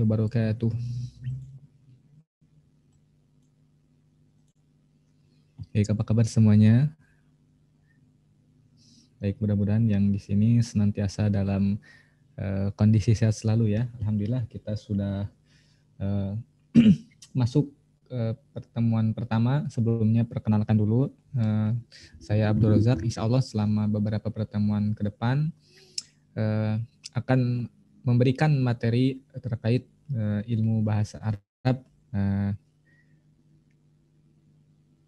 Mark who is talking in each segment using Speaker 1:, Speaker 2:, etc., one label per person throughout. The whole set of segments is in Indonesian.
Speaker 1: warahmatullahi wabarakatuh. Baik, apa kabar semuanya? Baik, mudah-mudahan yang di sini senantiasa dalam kondisi sehat selalu ya. Alhamdulillah kita sudah masuk pertemuan pertama. Sebelumnya perkenalkan dulu, saya Abdul Razak. Insya Allah selama beberapa pertemuan ke depan akan memberikan materi terkait ilmu bahasa Arab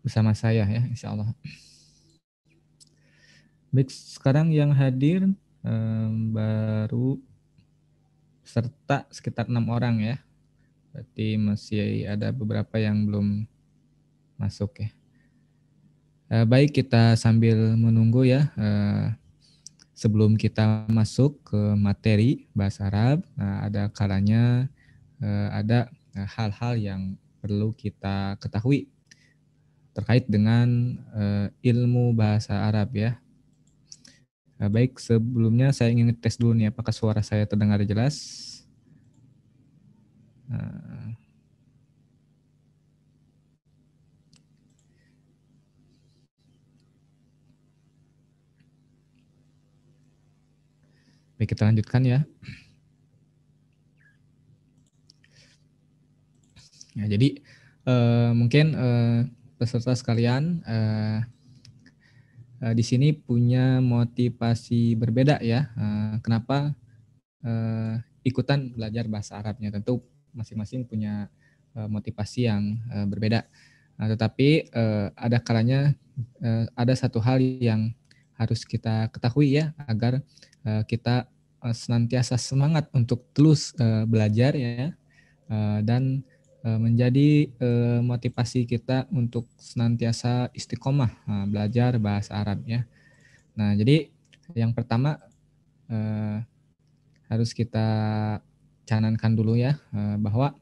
Speaker 1: bersama saya ya, insya Allah. Baik, sekarang yang hadir baru serta sekitar 6 orang ya. Berarti masih ada beberapa yang belum masuk ya. Baik, kita sambil menunggu ya. Sebelum kita masuk ke materi bahasa Arab, ada kalanya ada hal-hal yang perlu kita ketahui terkait dengan ilmu bahasa Arab ya. Baik, sebelumnya saya ingin tes dulu nih apakah suara saya terdengar jelas. Baik, kita lanjutkan ya. Ya, jadi mungkin peserta sekalian di sini punya motivasi berbeda ya. Kenapa ikutan belajar bahasa Arabnya? Tentu masing-masing punya motivasi yang berbeda. Tetapi ada kalanya ada satu hal yang harus kita ketahui ya agar kita senantiasa semangat untuk terus belajar ya. Dan menjadi motivasi kita untuk senantiasa istiqomah belajar bahasa Arab ya. Nah, jadi yang pertama harus kita canangkan dulu ya bahwa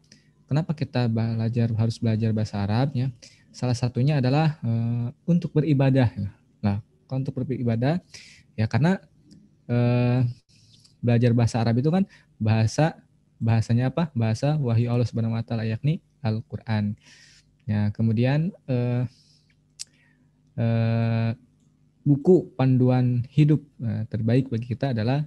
Speaker 1: kenapa kita harus belajar bahasa Arab ya. Salah satunya adalah untuk beribadah. Nah, untuk beribadah ya karena belajar bahasa Arab itu kan bahasanya apa? Bahasa wahyu Allah Subhanahu wa taala yakni Al-Qur'an. Ya, kemudian buku panduan hidup terbaik bagi kita adalah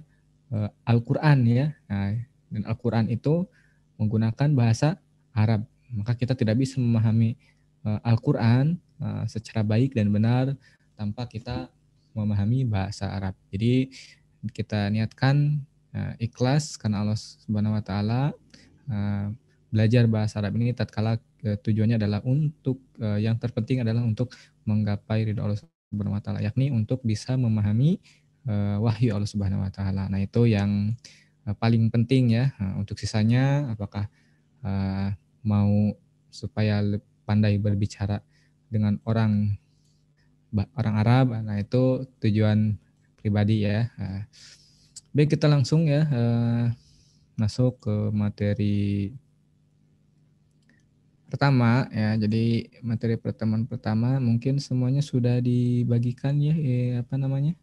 Speaker 1: Al-Qur'an ya. Nah, dan Al-Qur'an itu menggunakan bahasa Arab. Maka kita tidak bisa memahami Al-Qur'an secara baik dan benar tanpa kita memahami bahasa Arab. Jadi kita niatkan ikhlas karena Allah Subhanahu wa taala, belajar bahasa Arab ini tatkala tujuannya adalah untuk yang terpenting adalah untuk menggapai ridho Allah Subhanahu wa taala, yakni untuk bisa memahami wahyu Allah Subhanahu wa taala. Nah, itu yang paling penting ya. Untuk sisanya apakah mau supaya pandai berbicara dengan orang Arab, nah itu tujuan pribadi ya. Baik, kita langsung ya masuk ke materi pertama ya. Jadi materi pertemuan pertama mungkin semuanya sudah dibagikan ya, apa namanya,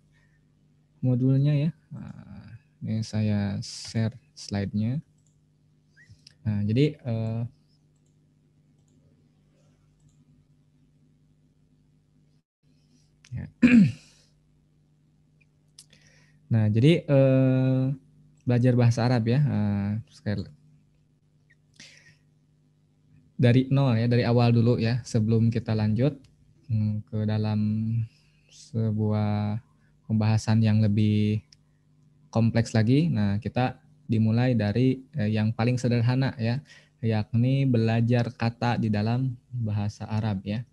Speaker 1: modulnya ya. Ini saya share slide-nya. Nah, jadi ya. Nah, jadi belajar bahasa Arab ya, dari nol ya, dari awal dulu ya, sebelum kita lanjut ke dalam sebuah pembahasan yang lebih kompleks lagi. Nah, kita dimulai dari yang paling sederhana ya, yakni belajar kata di dalam bahasa Arab ya.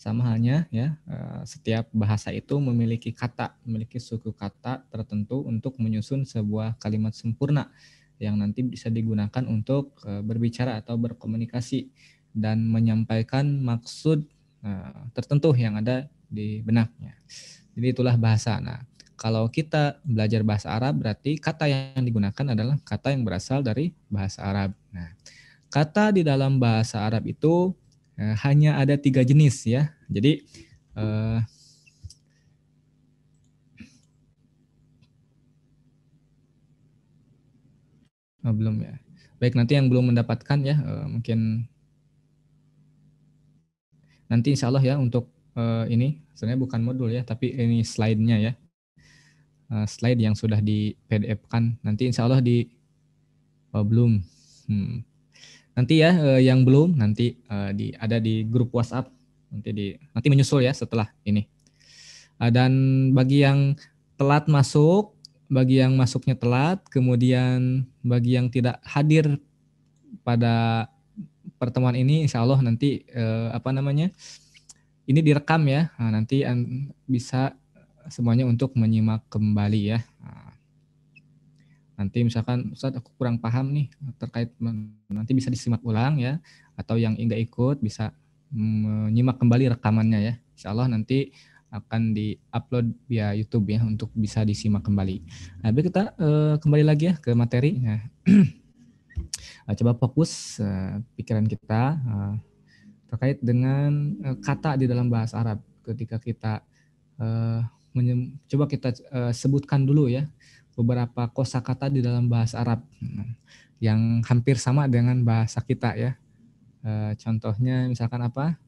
Speaker 1: Sama halnya ya, setiap bahasa itu memiliki kata, memiliki suku kata tertentu untuk menyusun sebuah kalimat sempurna yang nanti bisa digunakan untuk berbicara atau berkomunikasi dan menyampaikan maksud tertentu yang ada di benaknya. Jadi itulah bahasa. Nah, kalau kita belajar bahasa Arab berarti kata yang digunakan adalah kata yang berasal dari bahasa Arab. Nah, kata di dalam bahasa Arab itu hanya ada 3 jenis ya. Jadi belum ya. Baik, nanti yang belum mendapatkan ya, mungkin nanti insya Allah ya untuk ini sebenarnya bukan modul ya, tapi ini slide-nya ya, slide yang sudah di PDF-kan. Nanti insya Allah di belum. Nanti ya yang belum nanti ada di grup WhatsApp, nanti menyusul ya setelah ini. Dan bagi yang telat masuk, bagi yang masuknya telat, kemudian bagi yang tidak hadir pada pertemuan ini, insya Allah nanti ini direkam ya. Nah, nanti bisa semuanya untuk menyimak kembali ya. Nanti misalkan Ustadz aku kurang paham nih terkait, nanti bisa disimak ulang ya, atau yang enggak ikut bisa menyimak kembali rekamannya ya. Insya Allah nanti akan di-upload via YouTube ya untuk bisa disimak kembali. Nah, kita kembali lagi ya ke materi. Nah, coba fokus pikiran kita terkait dengan kata di dalam bahasa Arab. Ketika kita coba kita sebutkan dulu ya beberapa kosakata di dalam bahasa Arab yang hampir sama dengan bahasa kita ya. Contohnya misalkan apa?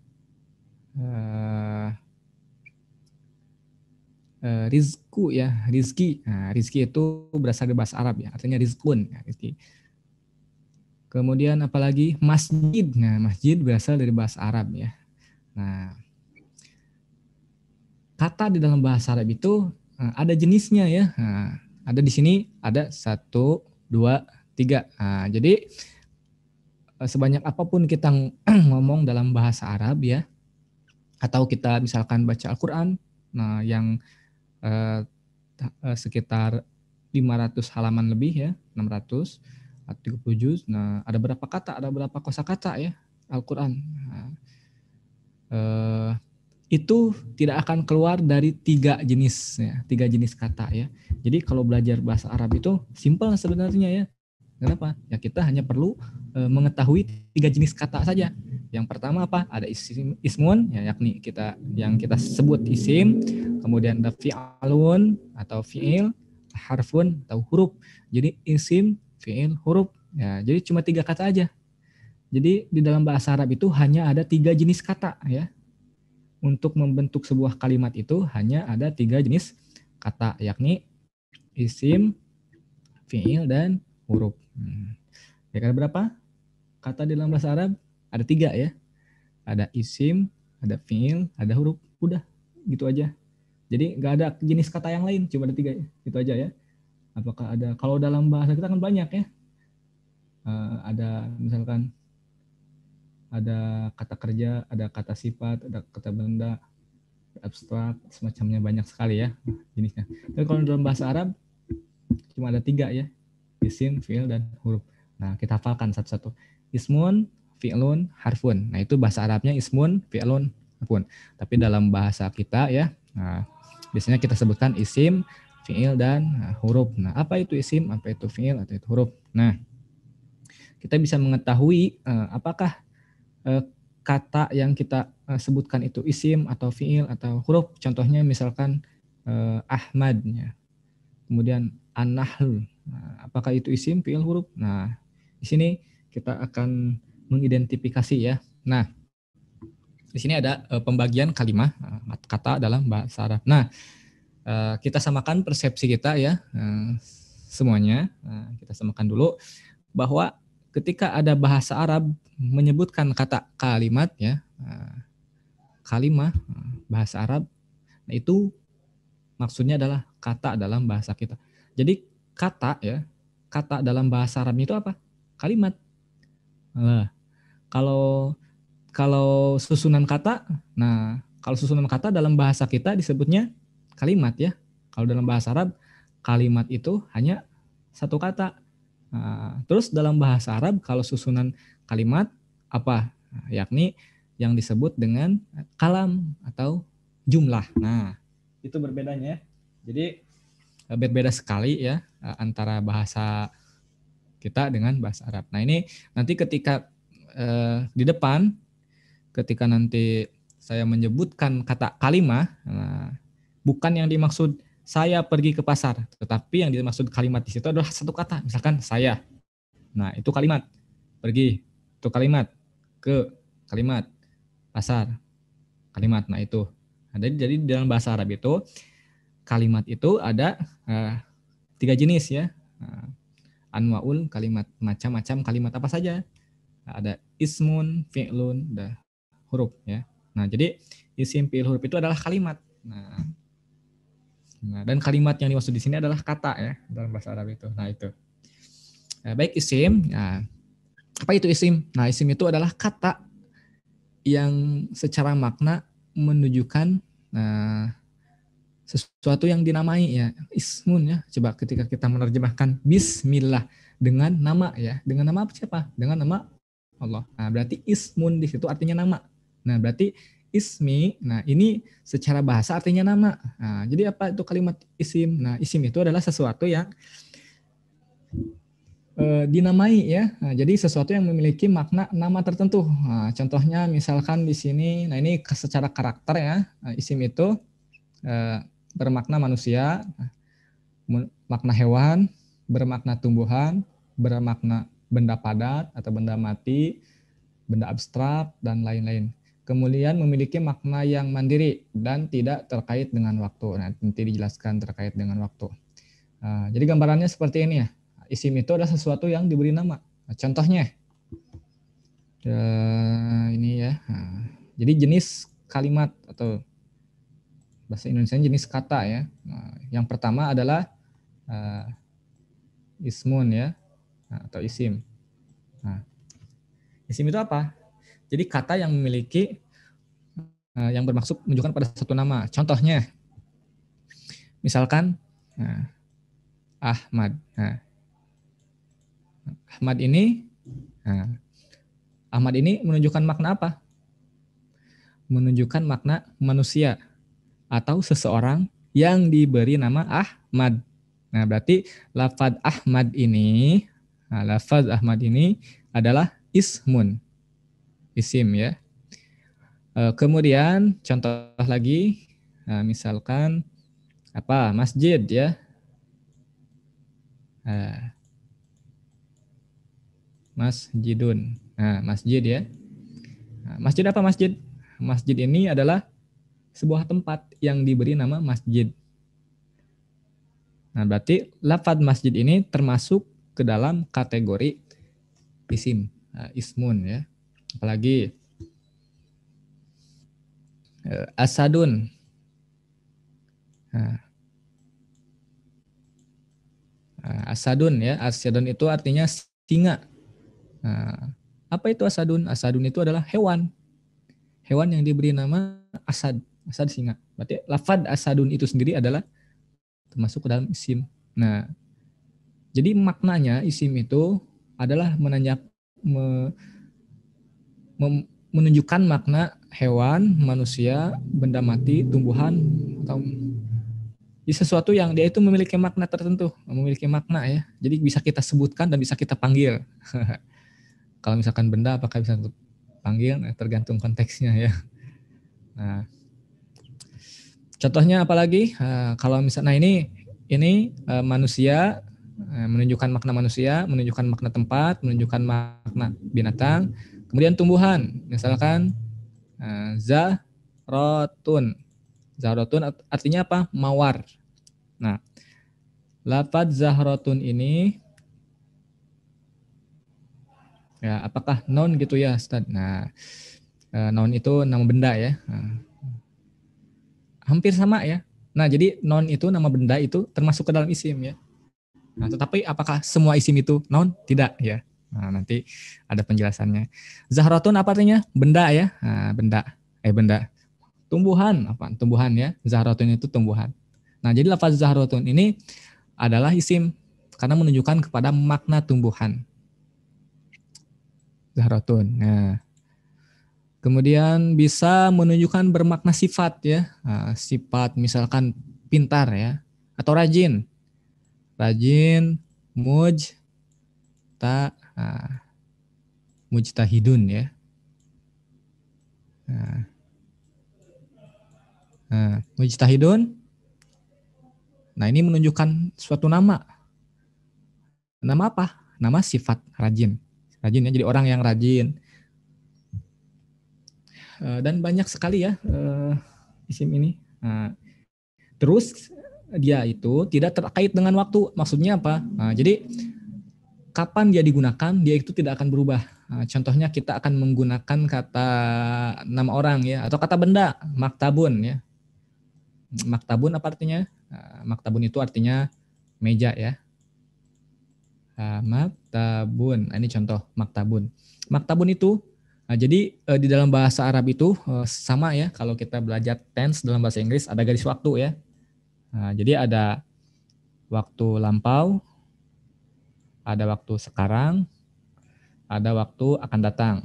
Speaker 1: Rizku ya, rizki. Nah, rizki itu berasal dari bahasa Arab ya, artinya rizkun. Ya, rizki. Kemudian apalagi masjid. Nah, masjid berasal dari bahasa Arab ya. Nah, kata di dalam bahasa Arab itu ada jenisnya ya. Nah, ada di sini ada 1, 2, 3. Nah, jadi sebanyak apapun kita ngomong dalam bahasa Arab ya, atau kita misalkan baca Al-Quran, nah yang sekitar 500 halaman lebih ya, 600 atau 30 juz. Nah, ada berapa kata, ada berapa kosakata ya Al-Quran. Nah, itu tidak akan keluar dari 3 jenis ya, 3 jenis kata ya. Jadi kalau belajar bahasa Arab itu simpel sebenarnya ya. Kenapa? Ya kita hanya perlu mengetahui 3 jenis kata saja. Yang pertama apa? Ada ismun ya, yakni yang kita sebut isim, kemudian ada fi'alun atau fi'il, harfun atau huruf. Jadi isim, fi'il, huruf. Ya, jadi cuma 3 kata aja. Jadi di dalam bahasa Arab itu hanya ada 3 jenis kata ya. Untuk membentuk sebuah kalimat itu hanya ada 3 jenis kata, yakni isim, fi'il, dan huruf. Ya, ada berapa kata di dalam bahasa Arab? Ada 3 ya. Ada isim, ada fi'il, ada huruf. Udah, gitu aja. Jadi nggak ada jenis kata yang lain, cuma ada 3 ya. Itu aja ya. Apakah ada, kalau dalam bahasa kita kan banyak ya. Ada misalkan ada kata kerja, ada kata sifat, ada kata benda, abstrak, semacamnya banyak sekali ya jenisnya. Tapi kalau dalam bahasa Arab cuma ada 3 ya, isim, fi'il, dan huruf. Nah, kita hafalkan satu-satu. Ismun, fi'lun, harfun. Nah, itu bahasa Arabnya ismun, fi'lun, harfun. Tapi dalam bahasa kita ya, nah, biasanya kita sebutkan isim, fi'il, dan huruf. Nah, apa itu isim, apa itu fi'il, atau itu huruf. Nah, kita bisa mengetahui apakah kata yang kita sebutkan itu isim atau fi'il atau huruf. Contohnya misalkan Ahmad ya. Kemudian an-nahl. Nah, apakah itu isim, fi'il, huruf? Nah, di sini kita akan mengidentifikasi ya. Nah, di sini ada pembagian kalimat kata dalam bahasa Arab. Nah, kita samakan persepsi kita ya semuanya. Nah, kita samakan dulu bahwa ketika ada bahasa Arab menyebutkan kata kalimat ya, kalimah bahasa Arab, nah itu maksudnya adalah kata dalam bahasa kita. Jadi kata ya, kata dalam bahasa Arab itu apa? Kalimat. Nah, kalau kalau susunan kata, nah kalau susunan kata dalam bahasa kita disebutnya kalimat ya. Kalau dalam bahasa Arab kalimat itu hanya satu kata. Nah, terus dalam bahasa Arab kalau susunan kalimat apa? Nah, yakni yang disebut dengan kalam atau jumlah. Nah, itu berbedanya. Jadi berbeda sekali ya antara bahasa kita dengan bahasa Arab. Nah, ini nanti ketika di depan ketika nanti saya menyebutkan kata kalimah, nah, bukan yang dimaksud saya pergi ke pasar, tetapi yang dimaksud kalimat di situ adalah satu kata, misalkan saya. Nah, itu kalimat. Pergi, itu kalimat. Ke, kalimat. Pasar, kalimat. Nah, itu. Nah, jadi dalam bahasa Arab itu, kalimat itu ada 3 jenis ya. Anwaul kalimat, macam-macam kalimat apa saja. Ada ismun, fi'lun, dan huruf ya. Nah, jadi isim, fi'il, huruf itu adalah kalimat. Nah, dan kalimat yang dimaksud di sini adalah kata ya dalam bahasa Arab itu. Nah, itu. Baik isim. Nah, apa itu isim? Nah, isim itu adalah kata yang secara makna menunjukkan sesuatu yang dinamai ya. Ismun ya. Coba ketika kita menerjemahkan bismillah dengan nama ya. Dengan nama siapa? Dengan nama Allah. Nah, berarti ismun di situ artinya nama. Nah, berarti ismi, nah ini secara bahasa artinya nama. Nah, jadi apa itu kalimat isim? Nah, isim itu adalah sesuatu yang dinamai ya. Nah, jadi sesuatu yang memiliki makna nama tertentu. Nah, contohnya misalkan di sini, nah ini secara karakter ya. Nah, isim itu bermakna manusia, makna hewan, bermakna tumbuhan, bermakna benda padat atau benda mati, benda abstrak, dan lain-lain. Kemudian memiliki makna yang mandiri dan tidak terkait dengan waktu. Nah, nanti dijelaskan terkait dengan waktu. Jadi gambarannya seperti ini ya. Isim itu adalah sesuatu yang diberi nama. Nah, contohnya, ini ya. Nah, jadi jenis kalimat atau bahasa Indonesia jenis kata ya. Nah, yang pertama adalah ismun ya, atau isim. Nah, isim itu apa? Jadi kata yang memiliki yang bermaksud menunjukkan pada satu nama. Contohnya, misalkan Ahmad. Nah, Ahmad ini, Ahmad ini menunjukkan makna apa? Menunjukkan makna manusia atau seseorang yang diberi nama Ahmad. Nah, berarti lafaz Ahmad ini, lafaz Ahmad ini adalah ismun, isim ya. Kemudian contoh lagi, misalkan apa masjid ya, masjidun. Nah, masjid ya. Nah, masjid apa masjid? Masjid ini adalah sebuah tempat yang diberi nama masjid. Nah, berarti lafaz masjid ini termasuk ke dalam kategori isim, ismun ya. Apalagi asadun. Nah, asadun ya, asadun itu artinya singa. Nah, apa itu asadun? Asadun itu adalah hewan. Hewan yang diberi nama asad, asad singa. Berarti lafaz asadun itu sendiri adalah termasuk ke dalam isim. Nah, jadi maknanya isim itu adalah menunjukkan makna hewan, manusia, benda mati, tumbuhan, atau sesuatu yang dia itu memiliki makna tertentu, memiliki makna ya. Jadi bisa kita sebutkan dan bisa kita panggil. Kalau misalkan benda, apakah bisa panggil? Nah, tergantung konteksnya ya. Nah, contohnya apalagi? Kalau misalnya, nah ini manusia, menunjukkan makna manusia, menunjukkan makna tempat, menunjukkan makna binatang. Kemudian tumbuhan, misalkan zahrotun. Zahrotun artinya apa? Mawar. Nah, lafaz zahrotun ini ya apakah noun gitu ya, Ustaz? Nah, noun itu nama benda ya. Hampir sama ya. Nah, jadi noun itu nama benda itu termasuk ke dalam isim ya. Nah, tetapi apakah semua isim itu noun? Tidak ya. Nah, nanti ada penjelasannya. Zahrotun apa artinya? Benda ya. Nah, benda. Tumbuhan apa? Tumbuhan ya. Zahrotun itu tumbuhan. Nah, jadi lafaz zahrotun ini adalah isim karena menunjukkan kepada makna tumbuhan. Zahrotun. Nah, kemudian bisa menunjukkan bermakna sifat ya. Nah, sifat misalkan pintar ya atau rajin. Rajin, mujtahidun ya. Mujtahidun. Nah, ini menunjukkan suatu nama. Nama apa? nama sifat rajin. Rajin ya, jadi orang yang rajin. Dan banyak sekali ya isim ini. Nah, terus dia itu tidak terkait dengan waktu. Maksudnya apa? Nah, jadi kapan dia digunakan, dia itu tidak akan berubah. Nah, contohnya kita akan menggunakan kata nama orang ya, atau kata benda, maktabun ya. Maktabun apa artinya? Nah, maktabun itu artinya meja ya. Maktabun. Nah, ini contoh maktabun. Maktabun itu, jadi di dalam bahasa Arab itu sama ya. Kalau kita belajar tense dalam bahasa Inggris ada garis waktu ya. Nah, jadi ada waktu lampau, ada waktu sekarang, ada waktu akan datang.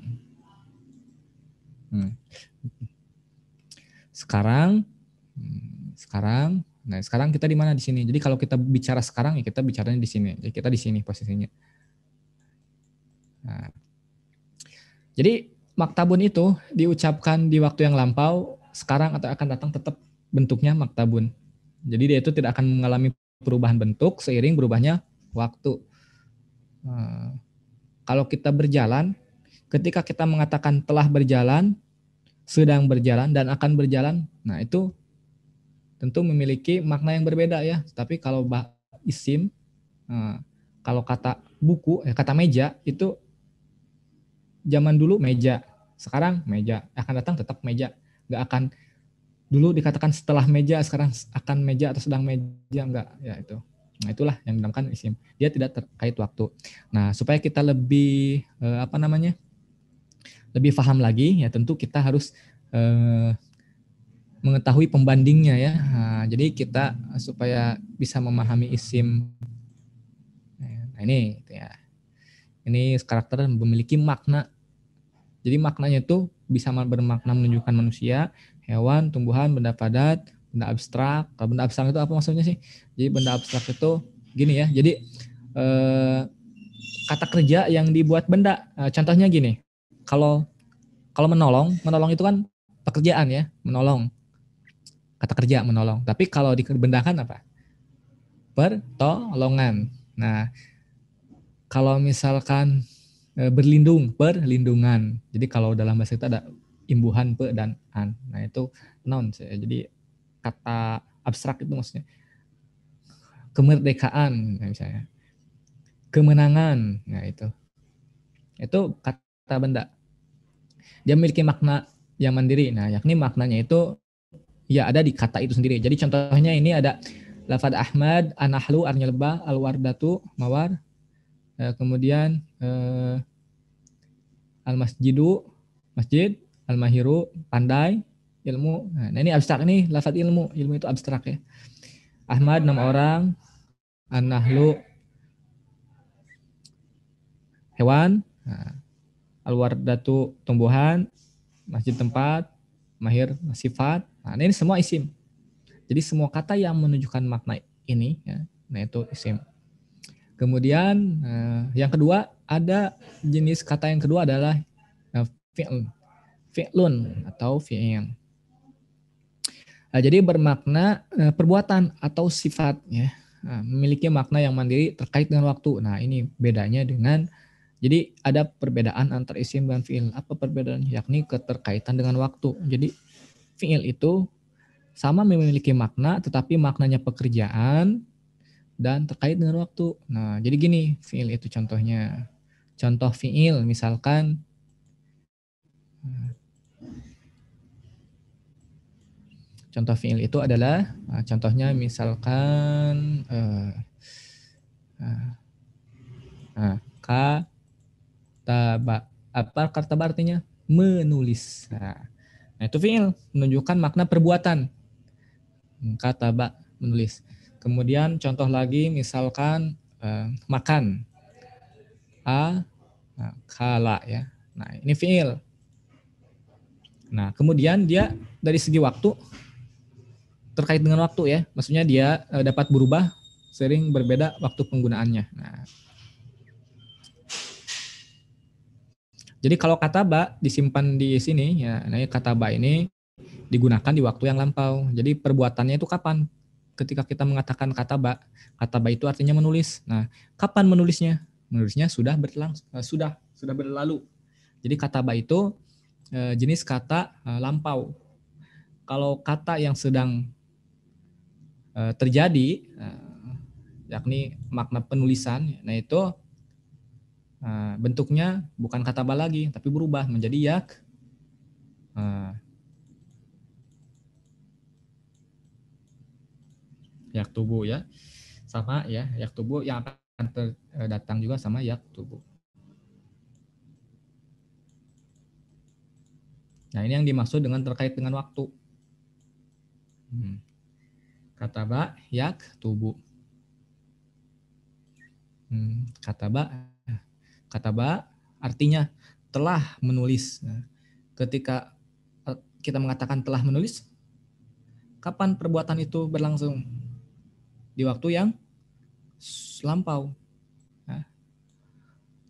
Speaker 1: Sekarang, sekarang. Nah, sekarang kita di mana di sini? Jadi kalau kita bicara sekarang ya kita bicaranya di sini. Jadi kita di sini posisinya. Nah, jadi maktabun itu diucapkan di waktu yang lampau, sekarang atau akan datang tetap bentuknya maktabun. Jadi dia itu tidak akan mengalami perubahan bentuk seiring berubahnya waktu. Nah, kalau kita berjalan, ketika kita mengatakan telah berjalan, sedang berjalan, dan akan berjalan, nah itu tentu memiliki makna yang berbeda ya. Tapi kalau isim, kalau kata buku, kata meja itu zaman dulu meja, sekarang meja, akan datang tetap meja. Nggak akan dulu dikatakan setelah meja, sekarang akan meja atau sedang meja, enggak ya itu. Nah itulah yang dinamakan isim. Dia tidak terkait waktu. Nah supaya kita lebih lebih paham lagi ya tentu kita harus mengetahui pembandingnya ya. Nah, jadi kita supaya bisa memahami isim. Nah ini ya. Ini karakter memiliki makna. Jadi maknanya itu bisa bermakna menunjukkan manusia, hewan, tumbuhan, benda padat, benda abstrak. Kalau benda abstrak itu apa maksudnya sih? Jadi benda abstrak itu gini ya. Jadi kata kerja yang dibuat benda. Contohnya gini. Kalau menolong itu kan pekerjaan ya, menolong. Kata kerja menolong. Tapi kalau dibendakan apa? Pertolongan. Nah, kalau misalkan berlindung, perlindungan. Jadi kalau dalam bahasa kita ada imbuhan pe dan an. Nah, itu noun. Jadi kata abstrak itu maksudnya kemerdekaan misalnya. Kemenangan. Nah, itu. Itu kata benda. Dia memiliki makna yang mandiri. Nah, yakni maknanya itu ya ada di kata itu sendiri. Jadi contohnya ini ada lafad Ahmad, anahlu, arnyalba, alwardatu, mawar. Kemudian al-masjidu, masjid, al-mahiru, pandai, ilmu. Nah ini abstrak nih, lafad ilmu. Ilmu itu abstrak ya. Ahmad 6 orang, an-nahlu hewan, nah, al-wardatu tumbuhan, masjid tempat, mahir sifat. Nah ini semua isim. Jadi semua kata yang menunjukkan makna ini, ya, nah itu isim. Kemudian yang kedua ada jenis kata yang kedua adalah fi'lun atau fi'il. Nah, jadi bermakna perbuatan atau sifat, ya. Nah, memiliki makna yang mandiri terkait dengan waktu. Nah ini bedanya dengan jadi ada perbedaan antara isim dan fi'il. Apa perbedaan? Yakni keterkaitan dengan waktu. Jadi fi'il itu sama memiliki makna, tetapi maknanya pekerjaan dan terkait dengan waktu. Nah, jadi gini fi'il itu contohnya. Contoh fi'il misalkan contoh fi'il itu adalah contohnya misalkan kataba. Apa kataba artinya? Menulis. Nah, itu fi'il menunjukkan makna perbuatan. Kataba menulis. Kemudian contoh lagi misalkan makan. Kala ya. Nah, ini fi'il. Nah, kemudian dia dari segi waktu terkait dengan waktu ya. Maksudnya dia dapat berubah sering berbeda waktu penggunaannya. Nah, jadi kalau kataba disimpan di sini ya, nah kataba ini digunakan di waktu yang lampau. Jadi perbuatannya itu kapan? Ketika kita mengatakan kataba, kataba itu artinya menulis. Nah, kapan menulisnya? menulisnya sudah sudah berlalu. Jadi kataba itu jenis kata lampau. Kalau kata yang sedang terjadi, yakni makna penulisan, nah itu bentuknya bukan kataba lagi, tapi berubah menjadi yak tubuh ya, sama ya yak tubuh yang akan datang juga sama yak tubuh. Nah ini yang dimaksud dengan terkait dengan waktu. Kataba yak tubuh. Kataba artinya telah menulis. Nah, ketika kita mengatakan telah menulis, kapan perbuatan itu berlangsung? Di waktu yang lampau. Nah,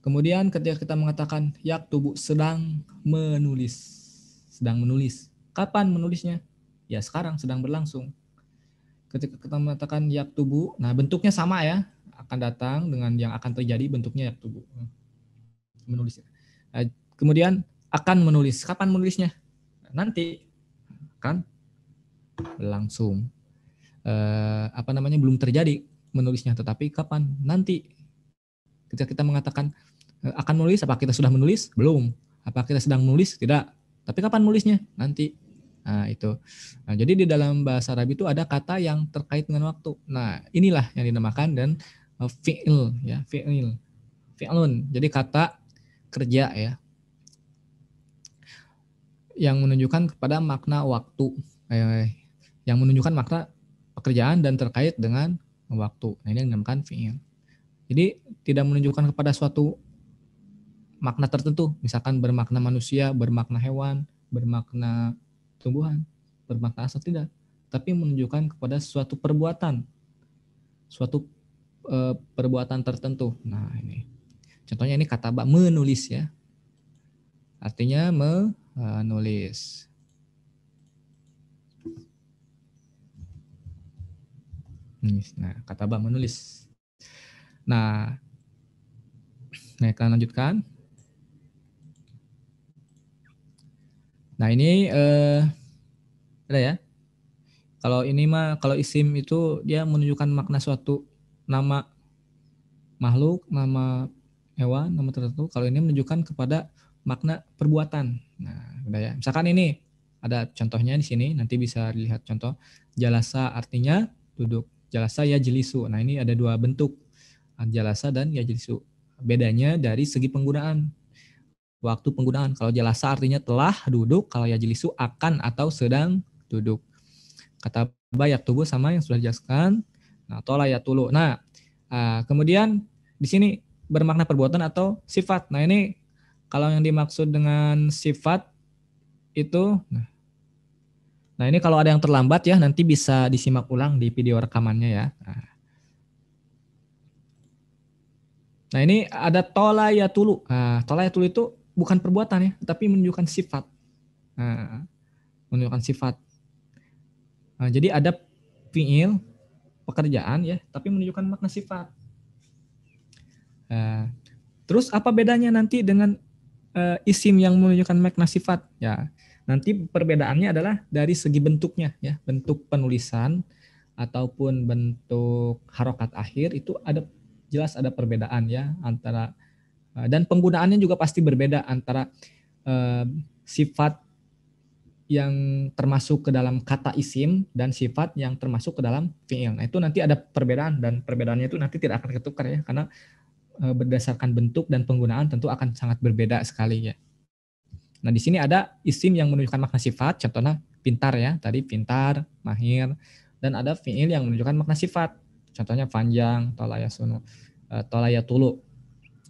Speaker 1: kemudian ketika kita mengatakan yak tubuh sedang menulis. Kapan menulisnya? Ya sekarang sedang berlangsung. Ketika kita mengatakan yak tubuh, nah bentuknya sama ya, akan datang dengan yang akan terjadi bentuknya yak tubuh. Menulis. Nah, kemudian akan menulis. Kapan menulisnya? Nanti kan berlangsung. Belum terjadi menulisnya, tetapi kapan? Nanti. Ketika kita mengatakan akan menulis, apa kita sudah menulis? Belum. Apa kita sedang menulis? Tidak. Tapi kapan menulisnya? Nanti. Nah, itu. Nah, jadi di dalam bahasa Arab itu ada kata yang terkait dengan waktu. Nah, inilah yang dinamakan dan fi'il ya, fi'lun. Jadi kata kerja ya. Yang menunjukkan kepada makna waktu. Yang menunjukkan makna pekerjaan dan terkait dengan waktu. Nah, ini yang dinamakan fi'il. Jadi tidak menunjukkan kepada suatu makna tertentu, misalkan bermakna manusia, bermakna hewan, bermakna tumbuhan, bermakna asal, tidak. Tapi menunjukkan kepada suatu perbuatan, suatu perbuatan tertentu. Nah ini, contohnya ini kataba menulis ya, artinya menulis. Nah kataba menulis. Nah kita lanjutkan. Nah ini ada ya. Kalau ini mah, kalau isim itu dia menunjukkan makna suatu nama makhluk, nama hewan, nama tertentu. Kalau ini menunjukkan kepada makna perbuatan. Nah, udah ya. Misalkan ini ada contohnya di sini, nanti bisa dilihat contoh. Jalasa artinya duduk. Jalasa ya jelisu. Nah, ini ada dua bentuk. Jalasa dan ya jelisu. Bedanya dari segi penggunaan. Waktu penggunaan. Kalau jalasa artinya telah duduk, kalau ya jelisu akan atau sedang duduk. Kata bayak tubuh sama yang sudah dijelaskan. Nah, tola ya tulu. Nah, kemudian di sini bermakna perbuatan atau sifat. Nah, ini kalau yang dimaksud dengan sifat itu, nah ini kalau ada yang terlambat ya, nanti bisa disimak ulang di video rekamannya ya. Nah ini ada tola ya tulu. Nah, tola ya tulu itu bukan perbuatan ya, tapi menunjukkan sifat. Nah, menunjukkan sifat. Nah, jadi ada fiil pekerjaan ya, tapi menunjukkan makna sifat. Terus apa bedanya nanti dengan isim yang menunjukkan makna sifat? Ya, nanti perbedaannya adalah dari segi bentuknya ya, bentuk penulisan ataupun bentuk harokat akhir itu jelas ada perbedaan ya antara dan penggunaannya juga pasti berbeda antara sifat yang termasuk ke dalam kata isim dan sifat yang termasuk ke dalam fiil. Nah, itu nanti ada perbedaan dan perbedaannya itu nanti tidak akan ketukar ya, karena berdasarkan bentuk dan penggunaan tentu akan sangat berbeda sekali ya. Nah, di sini ada isim yang menunjukkan makna sifat, contohnya pintar ya, tadi pintar, mahir, dan ada fiil yang menunjukkan makna sifat, contohnya panjang, tolayasunu, tolayatulu,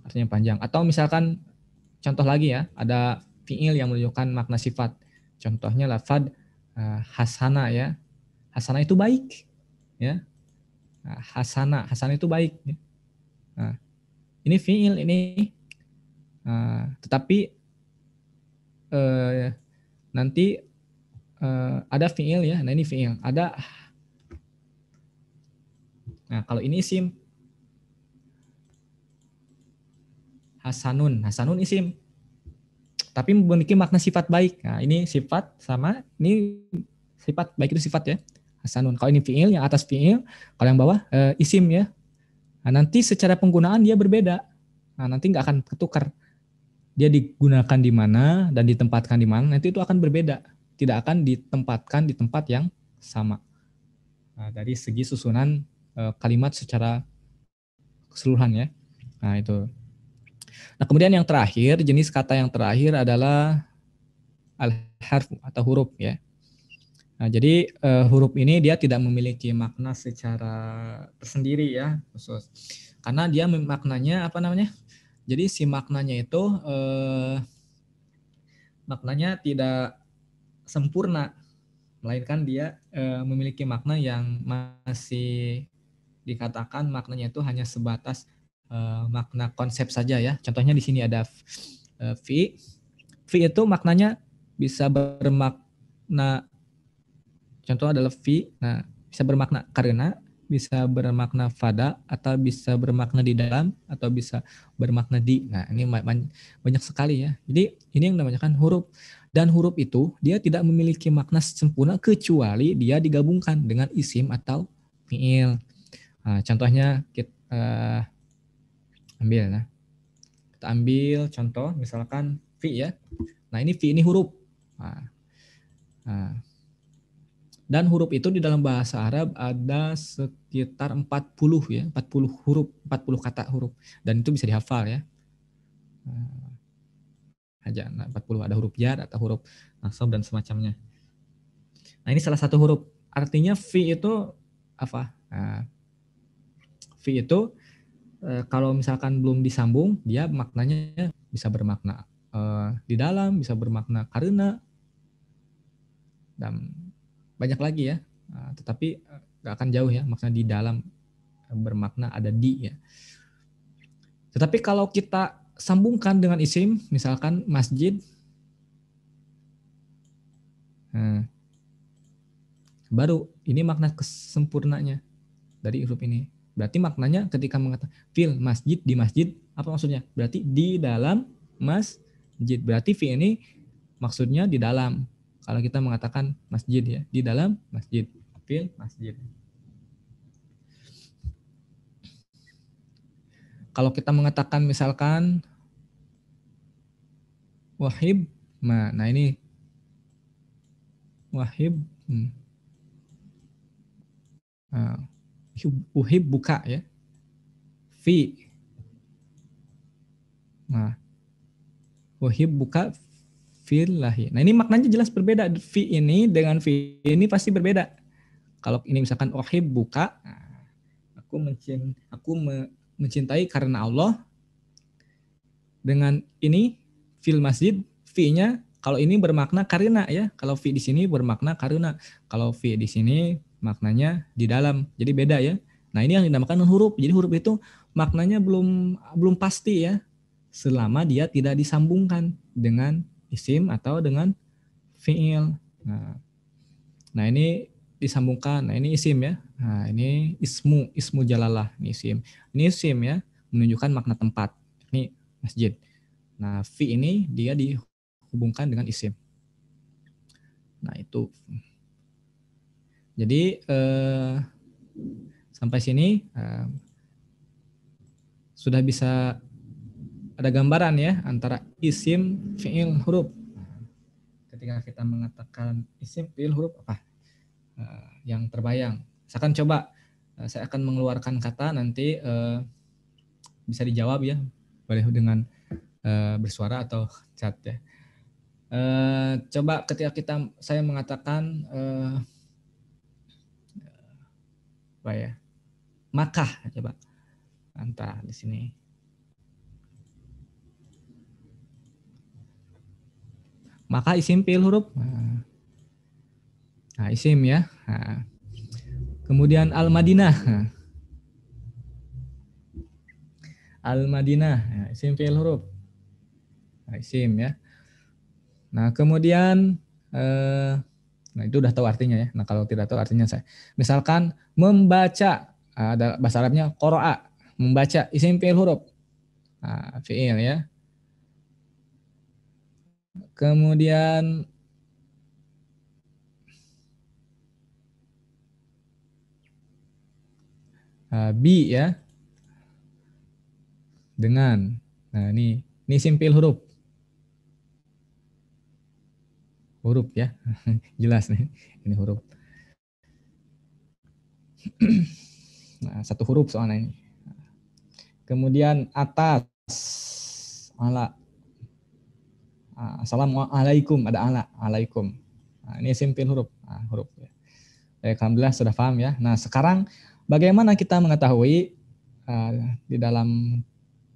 Speaker 1: artinya panjang. Atau misalkan contoh lagi ya, ada fiil yang menunjukkan makna sifat, contohnya lafad hasana ya, hasana itu baik ya, hasana itu baik. Nah, ini fiil ini, tetapi nanti ada fiil ya. Nah ini fiil. Ada. Nah kalau ini isim. Hasanun. Hasanun isim. Tapi memiliki makna sifat baik. Nah, ini sifat sama ini sifat baik itu sifat ya. Hasanun. Kalau ini fiil, yang atas fiil, kalau yang bawah isim ya. Nah, nanti secara penggunaan dia berbeda. Nah, nanti nggak akan ketukar. Dia digunakan di mana dan ditempatkan di mana, nanti itu akan berbeda. Tidak akan ditempatkan di tempat yang sama. Nah, dari segi susunan kalimat secara keseluruhan ya. Nah, itu. Nah, kemudian yang terakhir, jenis kata yang terakhir adalah al-harf atau huruf ya. Nah, jadi huruf ini dia tidak memiliki makna secara tersendiri ya, khusus. Karena dia maknanya apa namanya? Jadi si maknanya itu maknanya tidak sempurna, melainkan dia memiliki makna yang masih dikatakan maknanya itu hanya sebatas makna konsep saja ya. Contohnya di sini ada fi. Fi itu maknanya bisa bermakna, contoh adalah fi. Nah, bisa bermakna karena, bisa bermakna pada, atau bisa bermakna di dalam, atau bisa bermakna di. Nah, ini banyak sekali ya. Jadi ini yang namanya huruf. Dan huruf itu dia tidak memiliki makna sempurna kecuali dia digabungkan dengan isim atau fiil. Nah, contohnya kita ambil, nah kita ambil contoh misalkan fi ya. Nah ini fi ini huruf. Nah, dan huruf itu di dalam bahasa Arab ada sekitar 40 ya, 40 huruf, 40 kata huruf, dan itu bisa dihafal ya. Aja, nah, 40 ada huruf jar atau huruf nasab dan semacamnya. Nah ini salah satu huruf. Artinya fi itu apa? Nah, fi itu kalau misalkan belum disambung, dia maknanya bisa bermakna di dalam, bisa bermakna karena, dan banyak lagi ya. Tetapi nggak akan jauh ya, makna di dalam bermakna ada di ya. Tetapi kalau kita sambungkan dengan isim, misalkan masjid, baru ini makna kesempurnanya dari huruf ini. Berarti maknanya ketika mengatakan fil masjid, di masjid, apa maksudnya? Berarti di dalam masjid. Berarti fi ini maksudnya di dalam. Kalau kita mengatakan masjid ya, di dalam masjid, fil masjid. Kalau kita mengatakan misalkan wahib, nah ini wahib, uhib buka ya, fi, nah wahib buka filahi. Nah ini maknanya jelas berbeda. Fi ini dengan fi ini pasti berbeda. Kalau ini misalkan wahib buka, aku mencintai karena Allah. Dengan ini fil masjid, fi-nya kalau ini bermakna karena ya. Kalau fi di sini bermakna karena. Kalau fi di sini maknanya di dalam. Jadi beda ya. Nah, ini yang dinamakan huruf. Jadi huruf itu maknanya belum pasti ya. Selama dia tidak disambungkan dengan isim atau dengan fiil. Nah, ini disambungkan. Nah, ini isim ya. Nah, ini ismu jalalah, ini isim. Ini isim ya, menunjukkan makna tempat. Ini masjid. Nah, fi ini dia dihubungkan dengan isim. Nah, itu. Jadi sampai sini sudah bisa ada gambaran ya antara isim, fiil, huruf. Ketika kita mengatakan isim, fiil, huruf apa yang terbayang. Misalkan coba saya akan mengeluarkan kata, nanti bisa dijawab ya, boleh dengan bersuara atau chat ya. Coba ketika saya mengatakan apa ya, Makkah, coba antara di sini. Maka isim fiil huruf. Nah, isim ya. Nah, kemudian Al-Madinah. Al-Madinah, nah, isim fiil huruf. Nah, isim ya. Nah, kemudian nah itu udah tahu artinya ya. Nah, kalau tidak tahu artinya saya. Misalkan membaca, ada bahasa Arabnya qara'a, membaca, isim fiil huruf. Nah, fi'il ya. Kemudian bi ya, dengan. Nah, ini simpil huruf. Huruf ya. Jelas nih. Ini huruf. Nah, satu huruf soalnya ini. Kemudian atas. Ala. Assalamualaikum, ada ala. Alaikum. Nah, ini simpil huruf. Nah, huruf ya. Alhamdulillah sudah paham ya. Nah, sekarang bagaimana kita mengetahui di dalam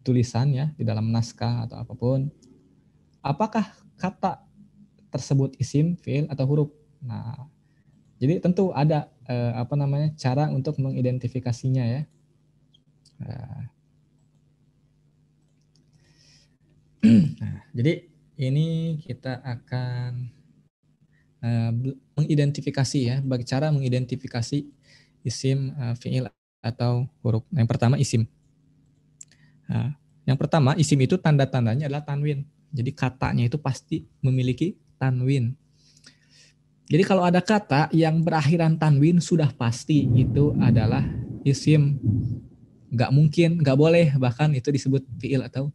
Speaker 1: tulisan ya, di dalam naskah atau apapun, apakah kata tersebut isim, fiil atau huruf? Nah, jadi tentu ada cara untuk mengidentifikasinya ya. Nah, jadi ini kita akan mengidentifikasi ya, bagi cara mengidentifikasi isim, fiil atau huruf. Nah, yang pertama isim. Nah, yang pertama isim itu tanda-tandanya adalah tanwin. Jadi katanya itu pasti memiliki tanwin. Jadi kalau ada kata yang berakhiran tanwin sudah pasti itu adalah isim. Nggak mungkin, nggak boleh bahkan itu disebut fiil atau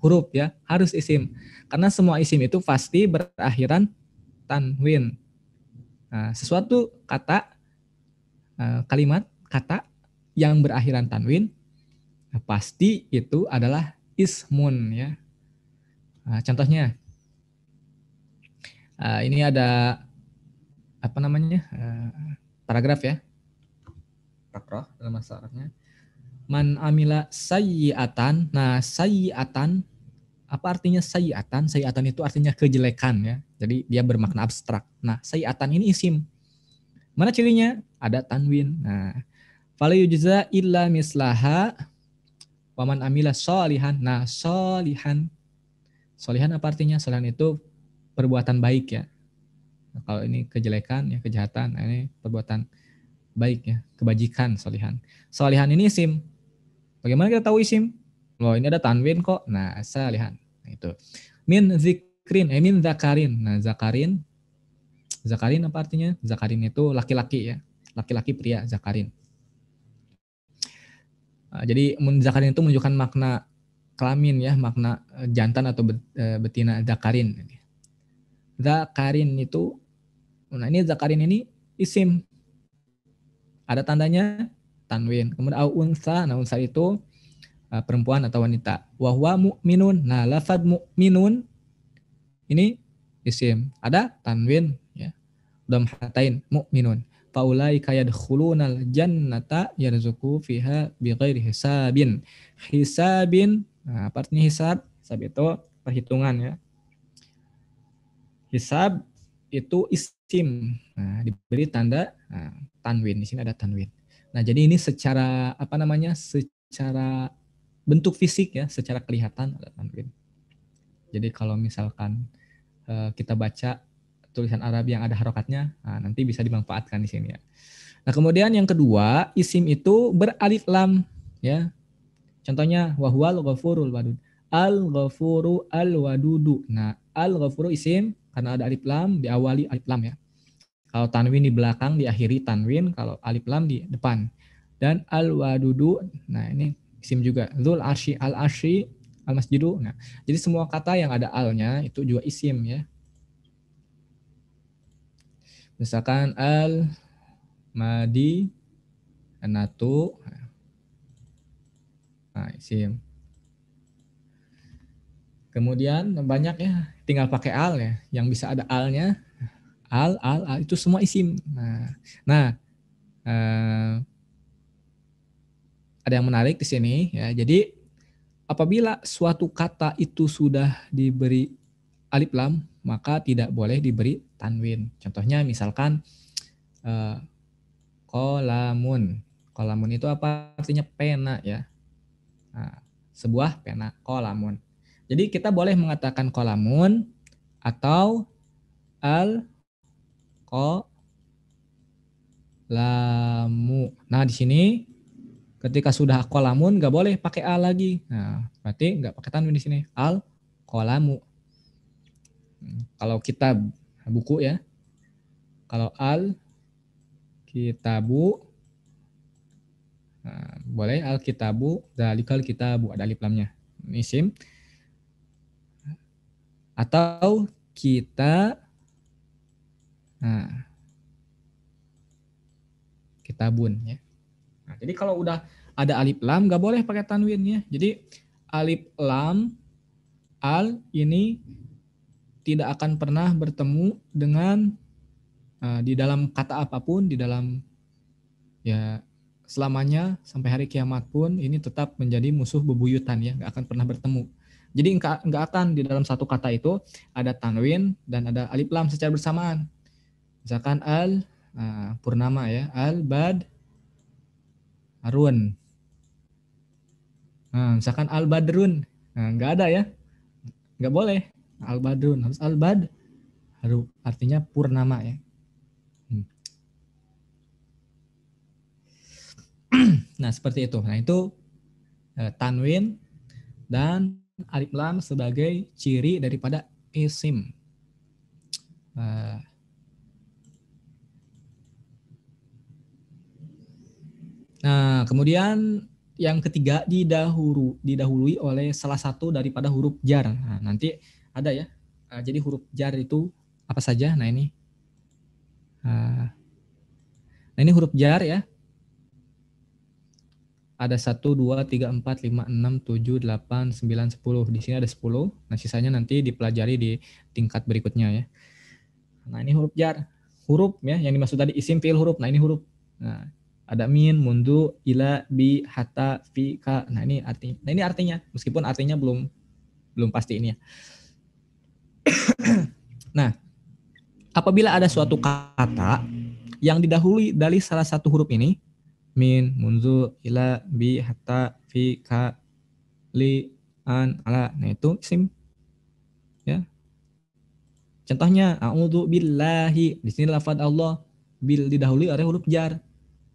Speaker 1: huruf ya, harus isim. Karena semua isim itu pasti berakhiran tanwin. Nah, sesuatu kata, kalimat, kata yang berakhiran tanwin, pasti itu adalah ismun ya. Nah, contohnya, ini ada apa namanya paragraf ya, paragraf dalam bahasa Arabnya. Man amila sayyi'atan. Nah, sayyi'atan, apa artinya sayyi'atan? Sayyi'atan itu artinya kejelekan ya. Jadi dia bermakna abstrak. Nah, sayyi'atan ini isim. Mana cirinya? Ada tanwin. Nah, fala yujza illa mislaha waman amila solihan. Nah, solihan. Solihan apa artinya? Solihan itu perbuatan baik ya. Nah, kalau ini kejelekan ya, kejahatan. Nah, ini perbuatan baik ya, kebajikan, solihan. Solihan ini isim. Bagaimana kita tahu isim? Loh, ini ada tanwin kok. Nah, solihan. Nah, itu. Min zikrin, min zakarin. Nah, zakarin. Zakarin apa artinya? Zakarin itu laki-laki ya. Laki-laki pria, zakarin. Jadi zakarin itu menunjukkan makna kelamin ya, makna jantan atau betina, zakarin. Zakarin itu, nah ini zakarin ini isim, ada tandanya tanwin. Kemudian au unsa, nah unsa itu perempuan atau wanita. Wahwa mu'minun, nah lafad mu'minun ini isim, ada tanwin ya. Hatain mu'minun. Faulaika yadkhulunal jannata yarzuqu fiha bighairi hisabin. Hisabin, nah apa artinya hisab? Hisab itu perhitungan ya. Hisab itu isim. Nah, diberi tanda tanwin. Di sini ada tanwin. Nah, jadi ini secara apa namanya? Secara bentuk fisik ya, secara kelihatan ada tanwin. Jadi kalau misalkan kita baca tulisan Arab yang ada harokatnya, nah, nanti bisa dimanfaatkan di sini ya. Nah, kemudian yang kedua, isim itu beralif lam ya. Contohnya wahwal ghafurul wadud. Al-ghafuru al-wadudu. Nah, al-ghafuru isim karena ada alif lam diawali alif lam ya. Kalau tanwin di belakang diakhiri tanwin, kalau alif lam di depan. Dan al-wadudu, nah ini isim juga. Dzul arsy al-arsy al-masjidu. Nah, jadi semua kata yang ada alnya itu juga isim ya. Misalkan al-madi anatu, nah isim. Kemudian banyak ya, tinggal pakai al ya, yang bisa ada alnya, al itu semua isim. Nah ada yang menarik di sini ya. Jadi apabila suatu kata itu sudah diberi alif lam, maka tidak boleh diberi tanwin. Contohnya misalkan kolamun. Kolamun itu apa artinya? Pena ya. Nah, sebuah pena, kolamun. Jadi kita boleh mengatakan kolamun atau al kolamu. Nah, di sini Ketika sudah qalamun nggak boleh pakai al lagi. Nah, berarti nggak pakai tanwin di sini. Al qalamu. Kalau kitab buku ya. Kalau al kitabu, nah, boleh al kitabu, dalikal kitabu, ada alif lamnya. Ini isim. Atau kita, nah, kitabun ya. Nah, jadi kalau udah ada alif lam nggak boleh pakai tanwin ya. Jadi alif lam al ini tidak akan pernah bertemu dengan di dalam kata apapun, di dalam ya selamanya sampai hari kiamat pun ini tetap menjadi musuh bebuyutan ya, nggak akan pernah bertemu. Jadi nggak akan di dalam satu kata itu ada tanwin dan ada alif lam secara bersamaan. Misalkan al purnama ya, al bad arun. Nah, misalkan al badrun, nah, nggak ada ya, nggak boleh al badrun, harus al bad haru, artinya purnama ya. Nah seperti itu. Nah itu tanwin dan alif lam sebagai ciri daripada isim. Nah kemudian yang ketiga didahului oleh salah satu daripada huruf jar. Nah, nanti ada ya. Jadi huruf jar itu apa saja? Nah ini. Nah ini huruf jar ya. Ada 1, 2, 3, 4, 5, 6, 7, 8, 9, 10. Di sini ada 10. Nah sisanya nanti dipelajari di tingkat berikutnya ya. Nah ini huruf jar. Huruf ya yang dimaksud tadi isim fiil huruf. Nah ini huruf. Nah ada min, mundu, ila, bi, hatta, fi, ka. Nah ini artinya. Nah ini artinya meskipun artinya belum pasti ini ya. Nah apabila ada suatu kata yang didahului dari salah satu huruf ini, min, munzu, ila, bi, hatta, fi, ka, li, an, ala. Nah itu isim. Ya. Contohnya a'udzu billahi. Di sini lafaz Allah bil didahului oleh huruf jar.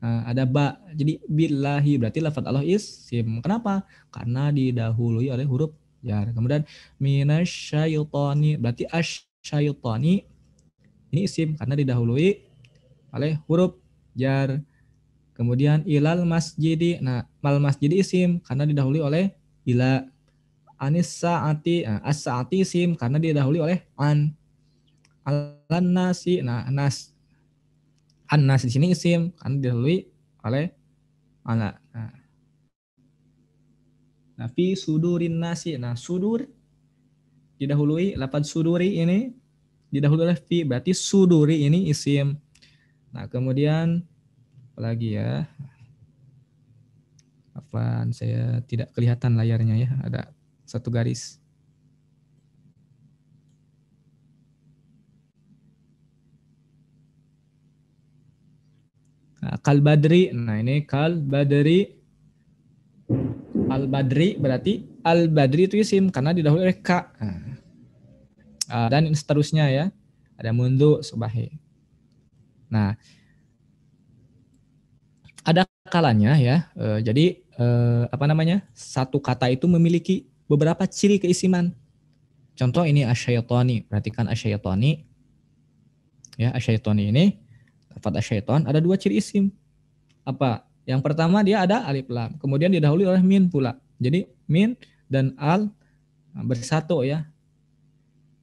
Speaker 1: Ada ba. Jadi billahi berarti lafaz Allah isim. Kenapa? Karena didahului oleh huruf jar. Kemudian minasyaitoni berarti asyaitoni ini isim karena didahului oleh huruf jar. Kemudian ilal masjidi. Nah, mal masjidi isim karena didahului oleh ila. Anis saati, as-saati isim karena didahului oleh an. Alan nasi. Nah, an-nas di sini isim karena didahului oleh ala. Nah, fi sudurin nasi. Nah, sudur didahului lafaz suduri ini didahului oleh fi berarti suduri ini isim. Nah, kemudian apalagi ya? Apaan saya tidak kelihatan layarnya ya, ada satu garis. Nah, kal badri. Nah, ini kal badri. Al badri berarti al badri itu isim karena didahului oleh ka. Dan seterusnya ya. Ada mundu subahi. Nah, ada kalanya ya. Jadi apa namanya? Satu kata itu memiliki beberapa ciri keisiman. Contoh ini asyaitoni. Perhatikan asyaitoni. Ya, asyaitoni ini lafaz asyaiton ada dua ciri isim. Apa? Yang pertama dia ada alif lam, kemudian didahului oleh min pula. Jadi min dan al bersatu ya.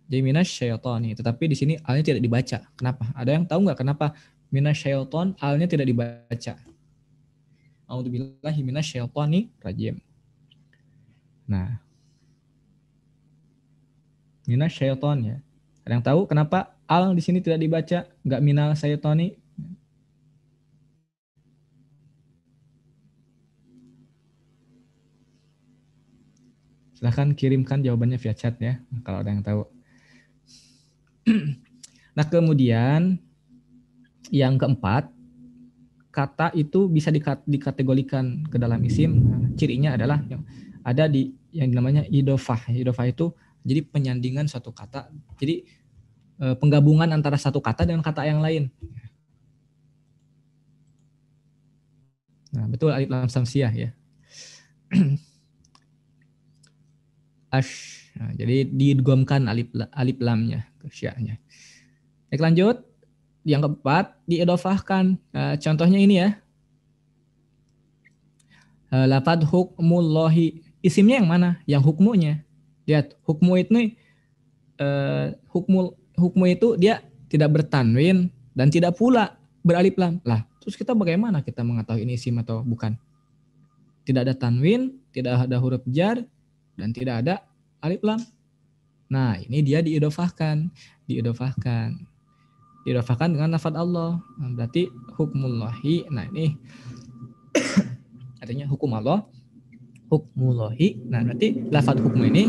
Speaker 1: Jadi minasyaitoni. Tetapi di sini alnya tidak dibaca. Kenapa? Ada yang tahu nggak kenapa minasyaiton alnya tidak dibaca? A'udzubillahi minasyaitoni rajim. Nah, minasyaiton ya. Ada yang tahu kenapa al di sini tidak dibaca? Nggak minal syaitoni? Silahkan kirimkan jawabannya via chat ya, kalau ada yang tahu. Nah kemudian yang keempat, kata itu bisa dikategorikan ke dalam isim. Nah, cirinya adalah yang ada di yang namanya idofah. Idofah itu jadi penyandingan suatu kata. Jadi penggabungan antara satu kata dengan kata yang lain. Nah, betul alif lam samsiah ya. Ash. Nah, jadi diidghamkan alif lamnya ke sya-nya. Baik, lanjut. Yang keempat, diidofahkan. Contohnya ini ya. Lafad hukmullahi. Isimnya yang mana? Yang hukmunya. Lihat, hukmu itu hukmu itu dia tidak bertanwin dan tidak pula beralif lam. Lah, terus kita bagaimana kita mengetahui ini isim atau bukan? Tidak ada tanwin, tidak ada huruf jar, dan tidak ada alif lam. Nah, ini dia diidofahkan. Diidofahkan. Diidofahkan dengan lafaz Allah. Nah, berarti hukmullahi. Nah, ini artinya hukum Allah. Hukmullahi. Nah, berarti lafaz hukmu ini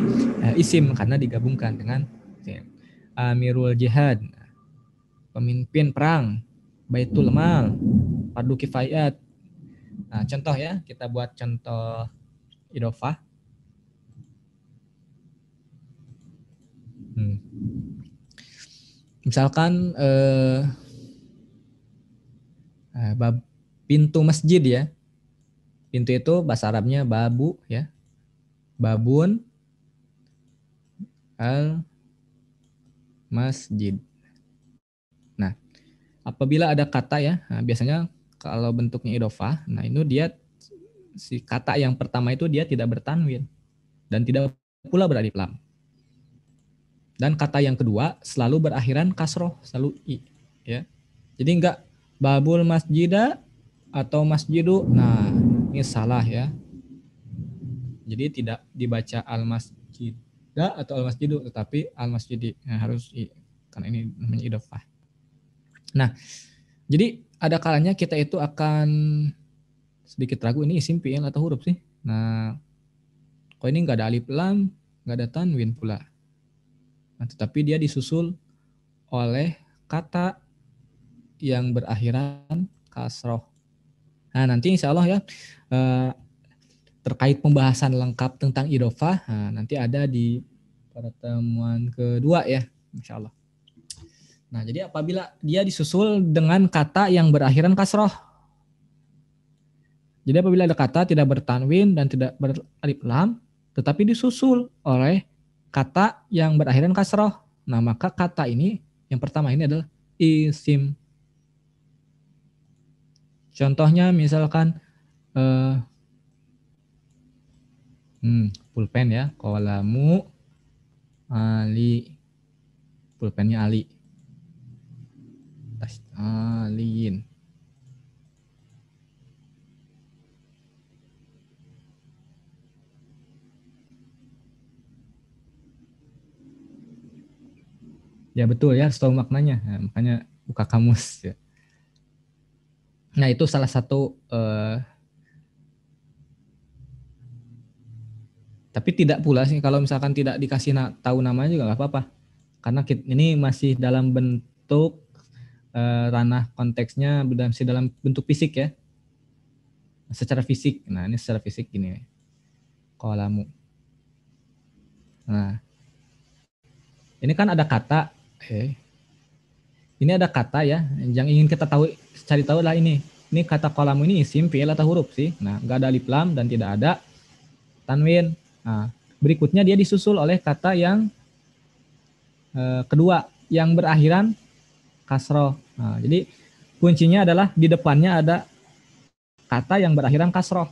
Speaker 1: isim karena digabungkan dengan isim. Amirul jihad. Pemimpin perang. Baitul mal. Fardu kifayat. Nah, contoh ya. Kita buat contoh idofah. Misalkan pintu masjid ya. Pintu itu bahasa Arabnya babu ya. Babun al masjid. Nah, apabila ada kata ya, nah biasanya kalau bentuknya idofah, nah itu dia si kata yang pertama itu dia tidak bertanwin dan tidak pula beralif lam. Dan kata yang kedua selalu berakhiran kasroh, selalu i, ya. Jadi enggak babul masjidah atau masjidu. Nah, ini salah ya. Jadi tidak dibaca al masjidah atau al masjidu, tetapi al masjidi. Nah, harus i, karena ini namanya idofah. Nah, jadi ada kalanya kita itu akan sedikit ragu ini isim fi'il atau huruf sih. Nah, kok ini nggak ada alif lam, nggak ada tanwin pula. Nah, tetapi dia disusul oleh kata yang berakhiran kasroh. Nah, nanti insya Allah ya terkait pembahasan lengkap tentang idofah, nah, nanti ada di pertemuan kedua ya, insya Allah. Nah, jadi apabila dia disusul dengan kata yang berakhiran kasroh. Jadi apabila ada kata tidak bertanwin dan tidak beralif lam, tetapi disusul oleh kata yang berakhiran kasroh. Nah, maka kata ini yang pertama ini adalah isim. Contohnya misalkan pulpen ya, kolamu Ali, pulpennya Ali, tas Aliin. Ya betul ya, harus tahu maknanya. Nah, makanya buka kamus ya. Nah, itu salah satu tapi tidak pula sih kalau misalkan tidak dikasih tahu namanya juga nggak apa-apa. Karena ini masih dalam bentuk ranah konteksnya masih dalam bentuk fisik ya. Secara fisik. Nah, ini secara fisik gini. Kolamu. Nah, ini kan ada kata. Ini ada kata ya. Yang ingin kita tahu, cari tahu lah ini. Ini kata kolamu ini isim, fi'il atau huruf sih. Nah, nggak ada alif lam dan tidak ada tanwin. Nah, berikutnya dia disusul oleh kata yang kedua yang berakhiran kasroh. Nah, jadi kuncinya adalah di depannya ada kata yang berakhiran kasroh.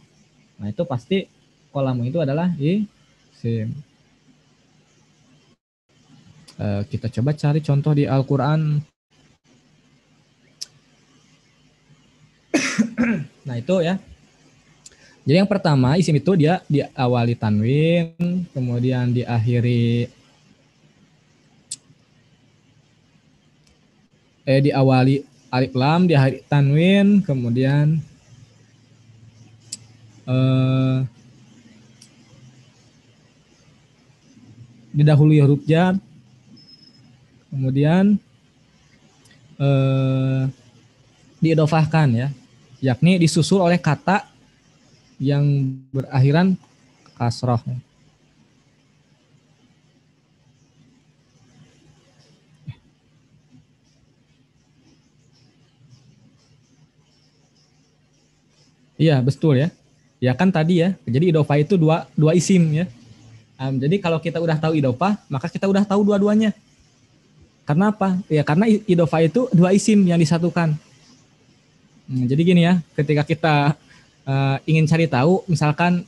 Speaker 1: Nah, itu pasti kolamu itu adalah isim. Kita coba cari contoh di Al-Quran. Nah, itu ya. Jadi yang pertama isim itu dia diawali tanwin, kemudian diawali alif lam, diakhiri tanwin, kemudian didahului huruf jar, kemudian diidofahkan ya, yakni disusul oleh kata yang berakhiran kasroh. Iya, betul ya. Ya kan tadi ya. Jadi idofah itu dua isim ya. Jadi kalau kita udah tahu idofah, maka kita udah tahu dua-duanya. Karena apa? Ya karena idofah itu dua isim yang disatukan. Jadi gini ya, ketika kita ingin cari tahu, misalkan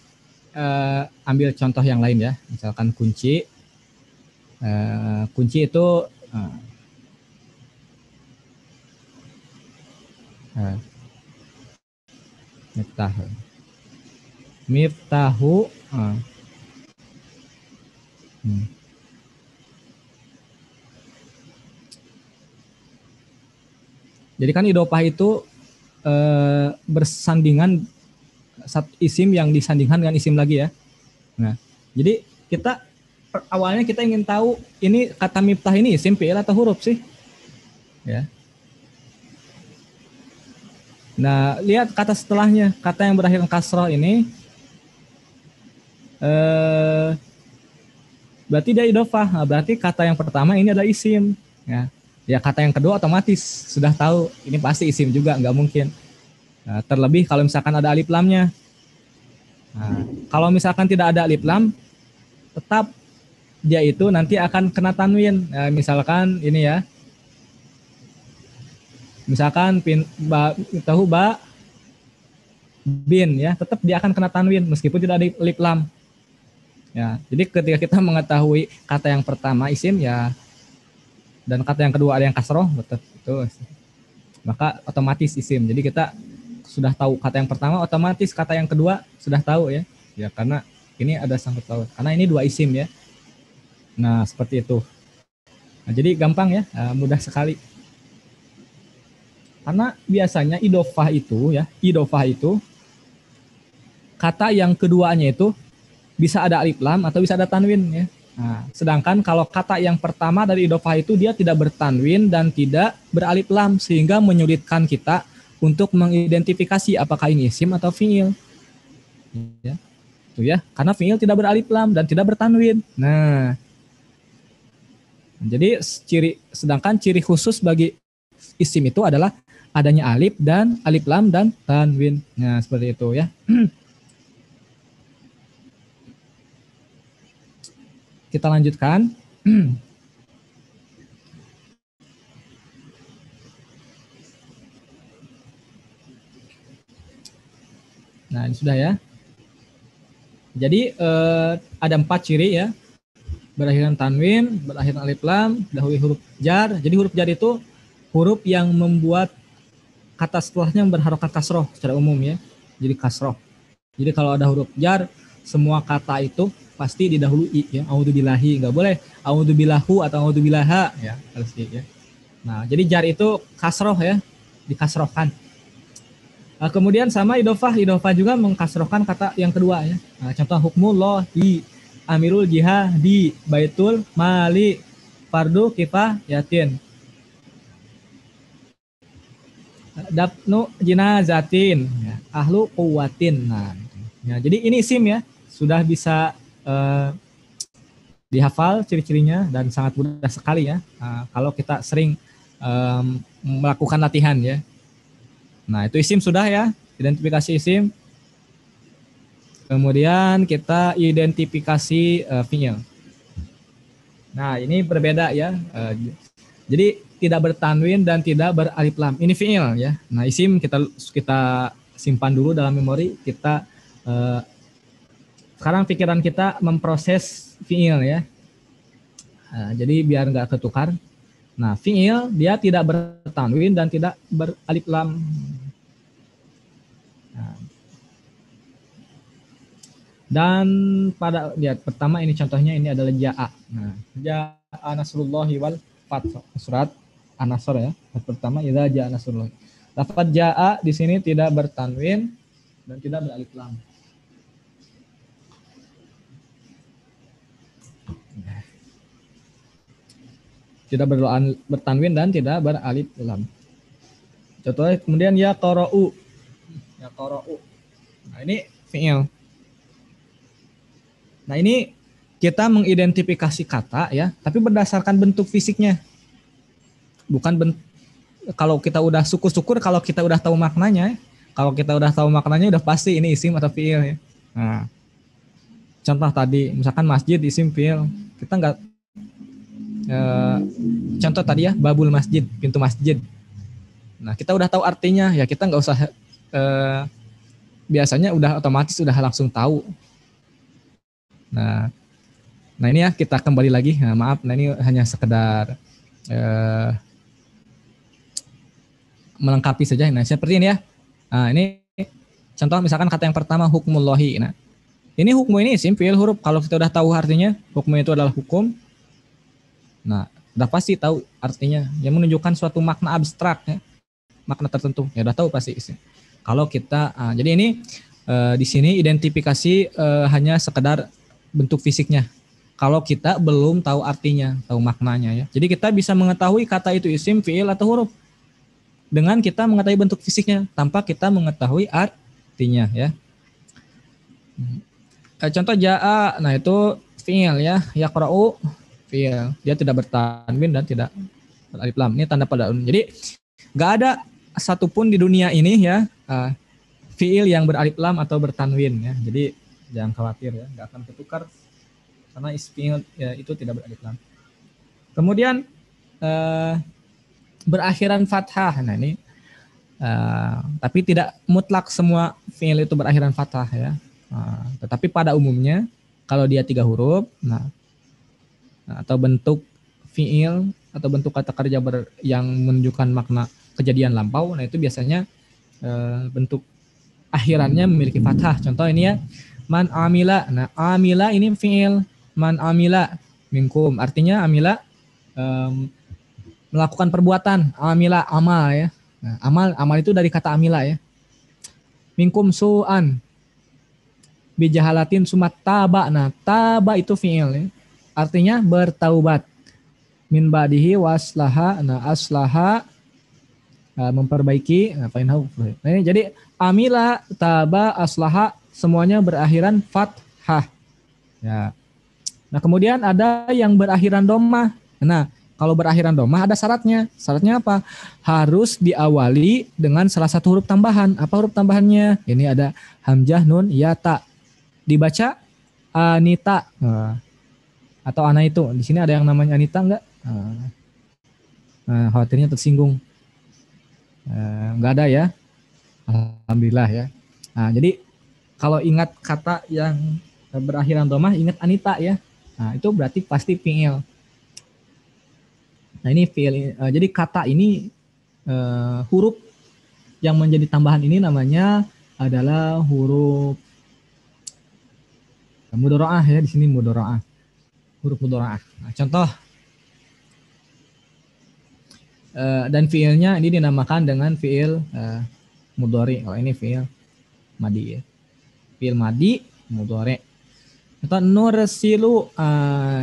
Speaker 1: ambil contoh yang lain ya, misalkan kunci, kunci itu uh, uh, miftahu, miftahu, hmm. Jadi kan idofah itu bersandingan satu isim yang disandingkan dengan isim lagi ya. Nah, jadi kita awalnya kita ingin tahu ini kata miftah ini isim fi'il atau huruf sih, ya. Nah, lihat kata setelahnya, kata yang berakhir kasroh ini berarti dia idofah. Nah, berarti kata yang pertama ini adalah isim, ya. Ya kata yang kedua otomatis sudah tahu ini pasti isim juga, nggak mungkin. Nah, terlebih kalau misalkan ada alif lamnya. Nah, kalau misalkan tidak ada alif lam, tetap dia itu nanti akan kena tanwin. Nah, misalkan ini ya, misalkan tahu ba bin ya, tetap dia akan kena tanwin meskipun tidak ada alif lam. Ya, jadi ketika kita mengetahui kata yang pertama isim ya dan kata yang kedua ada yang kasroh, betul itu, maka otomatis isim. Jadi kita sudah tahu kata yang pertama, otomatis kata yang kedua sudah tahu ya. Ya karena ini ada sangkut paut. Karena ini dua isim ya. Nah seperti itu. Nah, jadi gampang ya, mudah sekali. Karena biasanya idofah itu kata yang keduanya itu bisa ada alif lam atau bisa ada tanwin ya. Nah, sedangkan kalau kata yang pertama dari idofah itu dia tidak bertanwin dan tidak beralif lam sehingga menyulitkan kita untuk mengidentifikasi apakah ini isim atau fiil. Ya. Itu ya, karena fiil tidak beralif lam dan tidak bertanwin. Nah, jadi sedangkan ciri khusus bagi isim itu adalah adanya alif lam dan tanwin. Nah, seperti itu ya. Kita lanjutkan. Nah, ini sudah ya. Jadi ada 4 ciri ya. Berakhiran tanwin, berakhiran alif lam, dahului huruf jar. Jadi huruf jar itu huruf yang membuat kata setelahnya berharokat kasroh secara umum ya. Jadi kasroh. Jadi kalau ada huruf jar, semua kata itu pasti didahului ya. A'udzubillahi, enggak boleh a'udzubillahu atau a'udzubillaha ya, harus ya. Nah, jadi jar itu kasroh ya, dikasrohkan. Nah, kemudian sama idofah juga mengkasrohkan kata yang kedua ya. Nah, contoh hukmullah di amirul jihad di baitul mali fardu kifah yatin. Dapnu jinazatin ya, ahlu quwatin. Nah, ya, jadi ini isim ya, sudah bisa dihafal ciri-cirinya dan sangat mudah sekali ya kalau kita sering melakukan latihan ya. Nah, itu isim sudah ya, identifikasi isim. Kemudian kita identifikasi fiil. Nah, ini berbeda ya. Jadi tidak bertanwin dan tidak beralif lam. Ini fiil ya. Nah, isim kita simpan dulu dalam memori. Kita sekarang pikiran kita memproses fiil ya. Jadi biar nggak ketukar. Nah, fiil dia tidak bertanwin dan tidak beralif lam. Nah, dan pada lihat pertama ini contohnya ini adalah ja'a. Nah, ja'a nasrullahi wal fath, surat An-Nasr ya. Pertama idza ja'a nasrullah. Lafaz ja'a di sini tidak bertanwin dan tidak beralif lam. Tidak bertanwin dan tidak beralif lam. Contohnya kemudian ya qara'u. Ya qara'u. Nah, ini fi'il. Nah, ini kita mengidentifikasi kata ya, tapi berdasarkan bentuk fisiknya. Bukan kalau kita udah syukur-syukur kalau kita udah tahu maknanya. kalau kita udah tahu maknanya udah pasti ini isim atau fiil ya. Nah, contoh tadi misalkan masjid isim fiil, kita nggak contoh tadi ya babul masjid, pintu masjid. Nah, kita udah tahu artinya ya kita nggak usah biasanya udah otomatis udah langsung tahu. Nah, ini ya kita kembali lagi. Nah, maaf, nah ini hanya sekedar melengkapi saja. Nah, seperti ini ya. Nah, ini contoh misalkan kata yang pertama hukmullahi. Nah, ini hukmu ini isim fiil huruf. Kalau kita udah tahu artinya, hukmu itu adalah hukum. Nah, udah pasti tahu artinya. Yang menunjukkan suatu makna abstrak ya. Makna tertentu. Ya udah tahu pasti isim. Kalau kita jadi ini di sini identifikasi hanya sekedar bentuk fisiknya. Kalau kita belum tahu artinya, tahu maknanya ya. Jadi kita bisa mengetahui kata itu isim, fiil atau huruf dengan kita mengetahui bentuk fisiknya tanpa kita mengetahui artinya ya. Contoh jaa, nah itu fiil ya. Yaqra'u fiil. Dia tidak bertanwin dan tidak beralif lam. Ini tanda pada. Jadi nggak ada satupun di dunia ini ya fiil yang beralif lam atau bertanwin ya. Jadi jangan khawatir ya, nggak akan ketukar karena fiil ya, itu tidak beralif lam. Kemudian berakhiran fathah. Nah ini tapi tidak mutlak semua fiil itu berakhiran fathah ya. Tetapi pada umumnya kalau dia 3 huruf, atau bentuk fiil atau bentuk kata kerja yang menunjukkan makna kejadian lampau, nah itu biasanya bentuk akhirannya memiliki fathah. Contoh ini ya, man amila. Nah amila ini fiil, man amila minkum, artinya amila melakukan perbuatan, amila amal ya. Nah, amal itu dari kata amila ya. Minkum su'an bijahalatin sumat taba. Nah, taba itu fi'il ya. Artinya bertaubat. Min ba'dihi waslaha. Nah, aslaha memperbaiki. Nah, jadi amila, taba, aslaha semuanya berakhiran fathah. Ya. Nah, kemudian ada yang berakhiran dhammah. Nah, kalau berakhiran dhammah ada syaratnya. Syaratnya apa? Harus diawali dengan salah satu huruf tambahan. Apa huruf tambahannya? Ini ada hamzah, nun, ya, ta. Dibaca anita. Atau ana itu. Di sini ada yang namanya anita enggak? Khawatirnya tersinggung. Enggak ada ya. Alhamdulillah ya. Nah, jadi kalau ingat kata yang berakhiran dhammah, ingat anita ya. Nah, itu berarti pasti fi'il. Nah ini fi'il. Jadi kata ini huruf yang menjadi tambahan ini namanya adalah huruf mudharaah ya, di sini mudharaah. Huruf mudharaah. Nah, contoh dan fi'ilnya ini dinamakan dengan fi'il mudhari. Kalau ini fi'il madi ya. Fi'il madi mudhari. Contoh nursilu,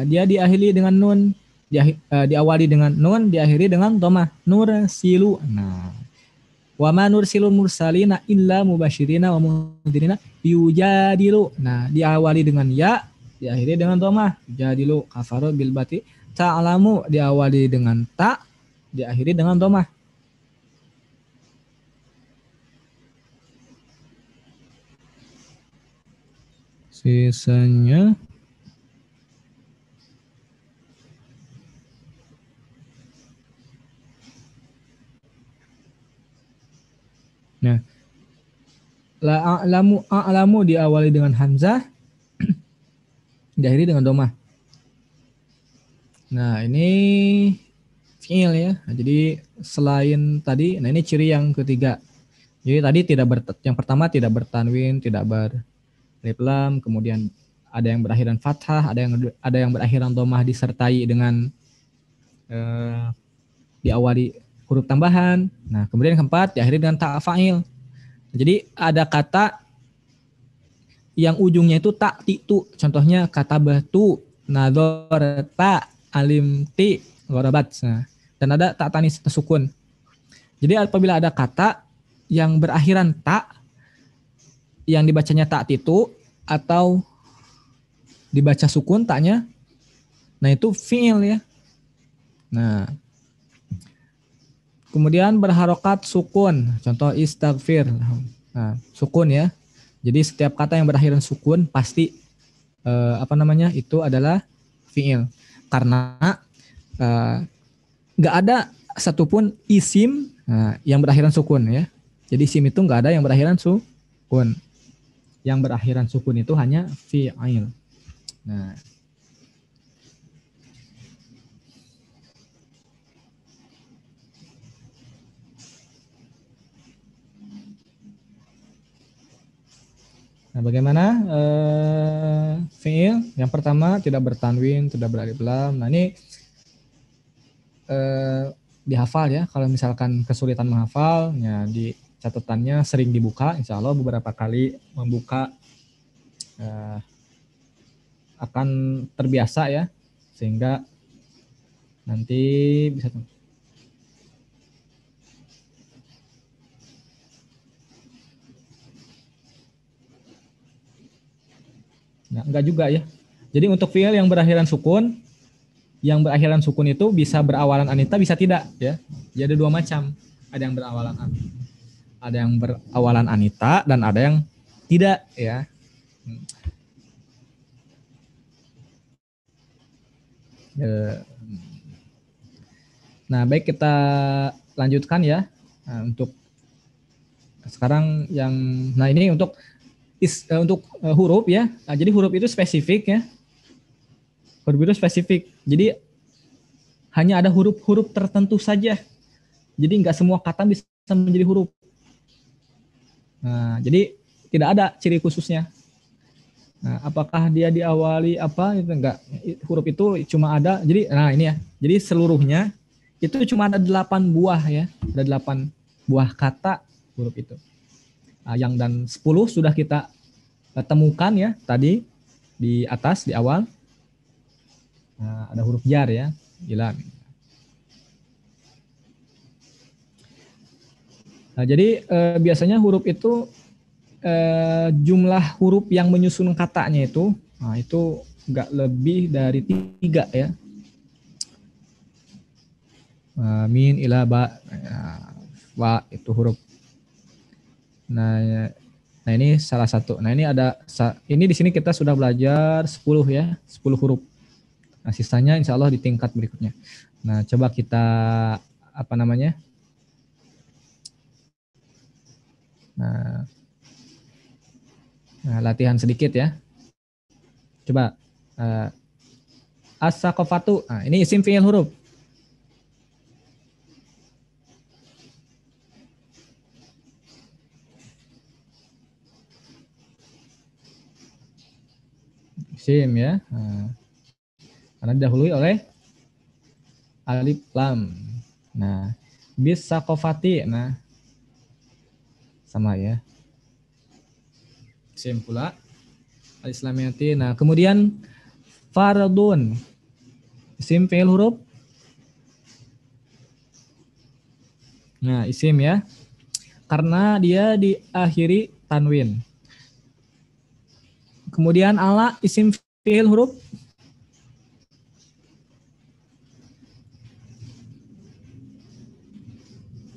Speaker 1: dia diakhiri dengan nun. Diawali dengan nun, diakhiri dengan dhammah. Nursilu. Nah, wa ma nursilul mursalina illa mubasyirina wa mundhirina yujadilu. Nah, diawali dengan ya, diakhiri dengan dhammah. Yujadilu kafaru bil bati. Ta'lamu diawali dengan ta, diakhiri dengan dhammah. Sisanya nah, a'lamu diawali dengan hamzah, diakhiri dengan dhammah. Nah, ini fi'il ya. Nah, jadi selain tadi, nah ini ciri yang ketiga. Jadi tadi yang pertama tidak bertanwin, tidak beralif lam, kemudian ada yang berakhiran fathah, ada yang berakhiran dhammah disertai dengan diawali huruf tambahan. Nah, kemudian yang keempat diakhiri dengan ta fa'il. Jadi ada kata yang ujungnya itu ta titu. Contohnya kata batu, nadhorta, alimti, gharabat. Nah, dan ada ta tanis sukun. Jadi apabila ada kata yang berakhiran ta yang dibacanya ta titu atau dibaca sukun taknya, nah itu fi'il ya. Nah, kemudian berharokat sukun, contoh istighfir. Nah, sukun ya. Jadi setiap kata yang berakhiran sukun pasti itu adalah fiil. Karena eh, nggak ada satupun isim yang berakhiran sukun ya. Jadi isim itu nggak ada yang berakhiran sukun. Yang berakhiran sukun itu hanya fiil. Nah, bagaimana fiil? Yang pertama tidak bertanwin, tidak beralif lam. Nah, ini eh, dihafal ya. Kalau misalkan kesulitan menghafal, ya di catatannya sering dibuka. Insya Allah beberapa kali membuka eh, akan terbiasa ya, sehingga nanti bisa. Nah, enggak juga ya. Jadi untuk fiil yang berakhiran sukun itu bisa berawalan anita, bisa tidak ya. Jadi ada dua macam. Ada yang berawalan anita dan ada yang tidak ya. Nah, baik kita lanjutkan ya. Nah, untuk sekarang yang nah ini untuk huruf ya. Nah, jadi huruf itu spesifik ya. Huruf itu spesifik. Jadi hanya ada huruf-huruf tertentu saja. Jadi nggak semua kata bisa menjadi huruf. Nah, jadi tidak ada ciri khususnya. Nah, apakah dia diawali apa itu enggak, huruf itu cuma ada. Jadi nah ini ya. Jadi seluruhnya itu cuma ada 8 buah ya. Ada 8 buah kata huruf itu. Nah, yang dan 10 sudah kita temukan ya tadi di atas di awal. Nah, ada huruf jar ya. Gila. Nah, jadi biasanya huruf itu jumlah huruf yang menyusun katanya itu, nah itu nggak lebih dari 3 ya. Min, ila, ba, wa itu huruf. Nah, nah ini salah satu. Nah ini ini di sini kita sudah belajar 10 ya, 10 huruf. Nah sisanya insya Allah di tingkat berikutnya. Nah coba kita apa namanya? Nah, latihan sedikit ya. Coba uh, as-saqafatu. Nah, ini isim fiil huruf. Isim ya. Karena didahului oleh alif lam. Nah, bis saqafati. Nah, sama ya. Isim pula al-islamiyati. Nah, kemudian fardun. Isim fiil huruf. Nah, isim ya. Karena dia diakhiri tanwin. Kemudian ala isim fiil huruf.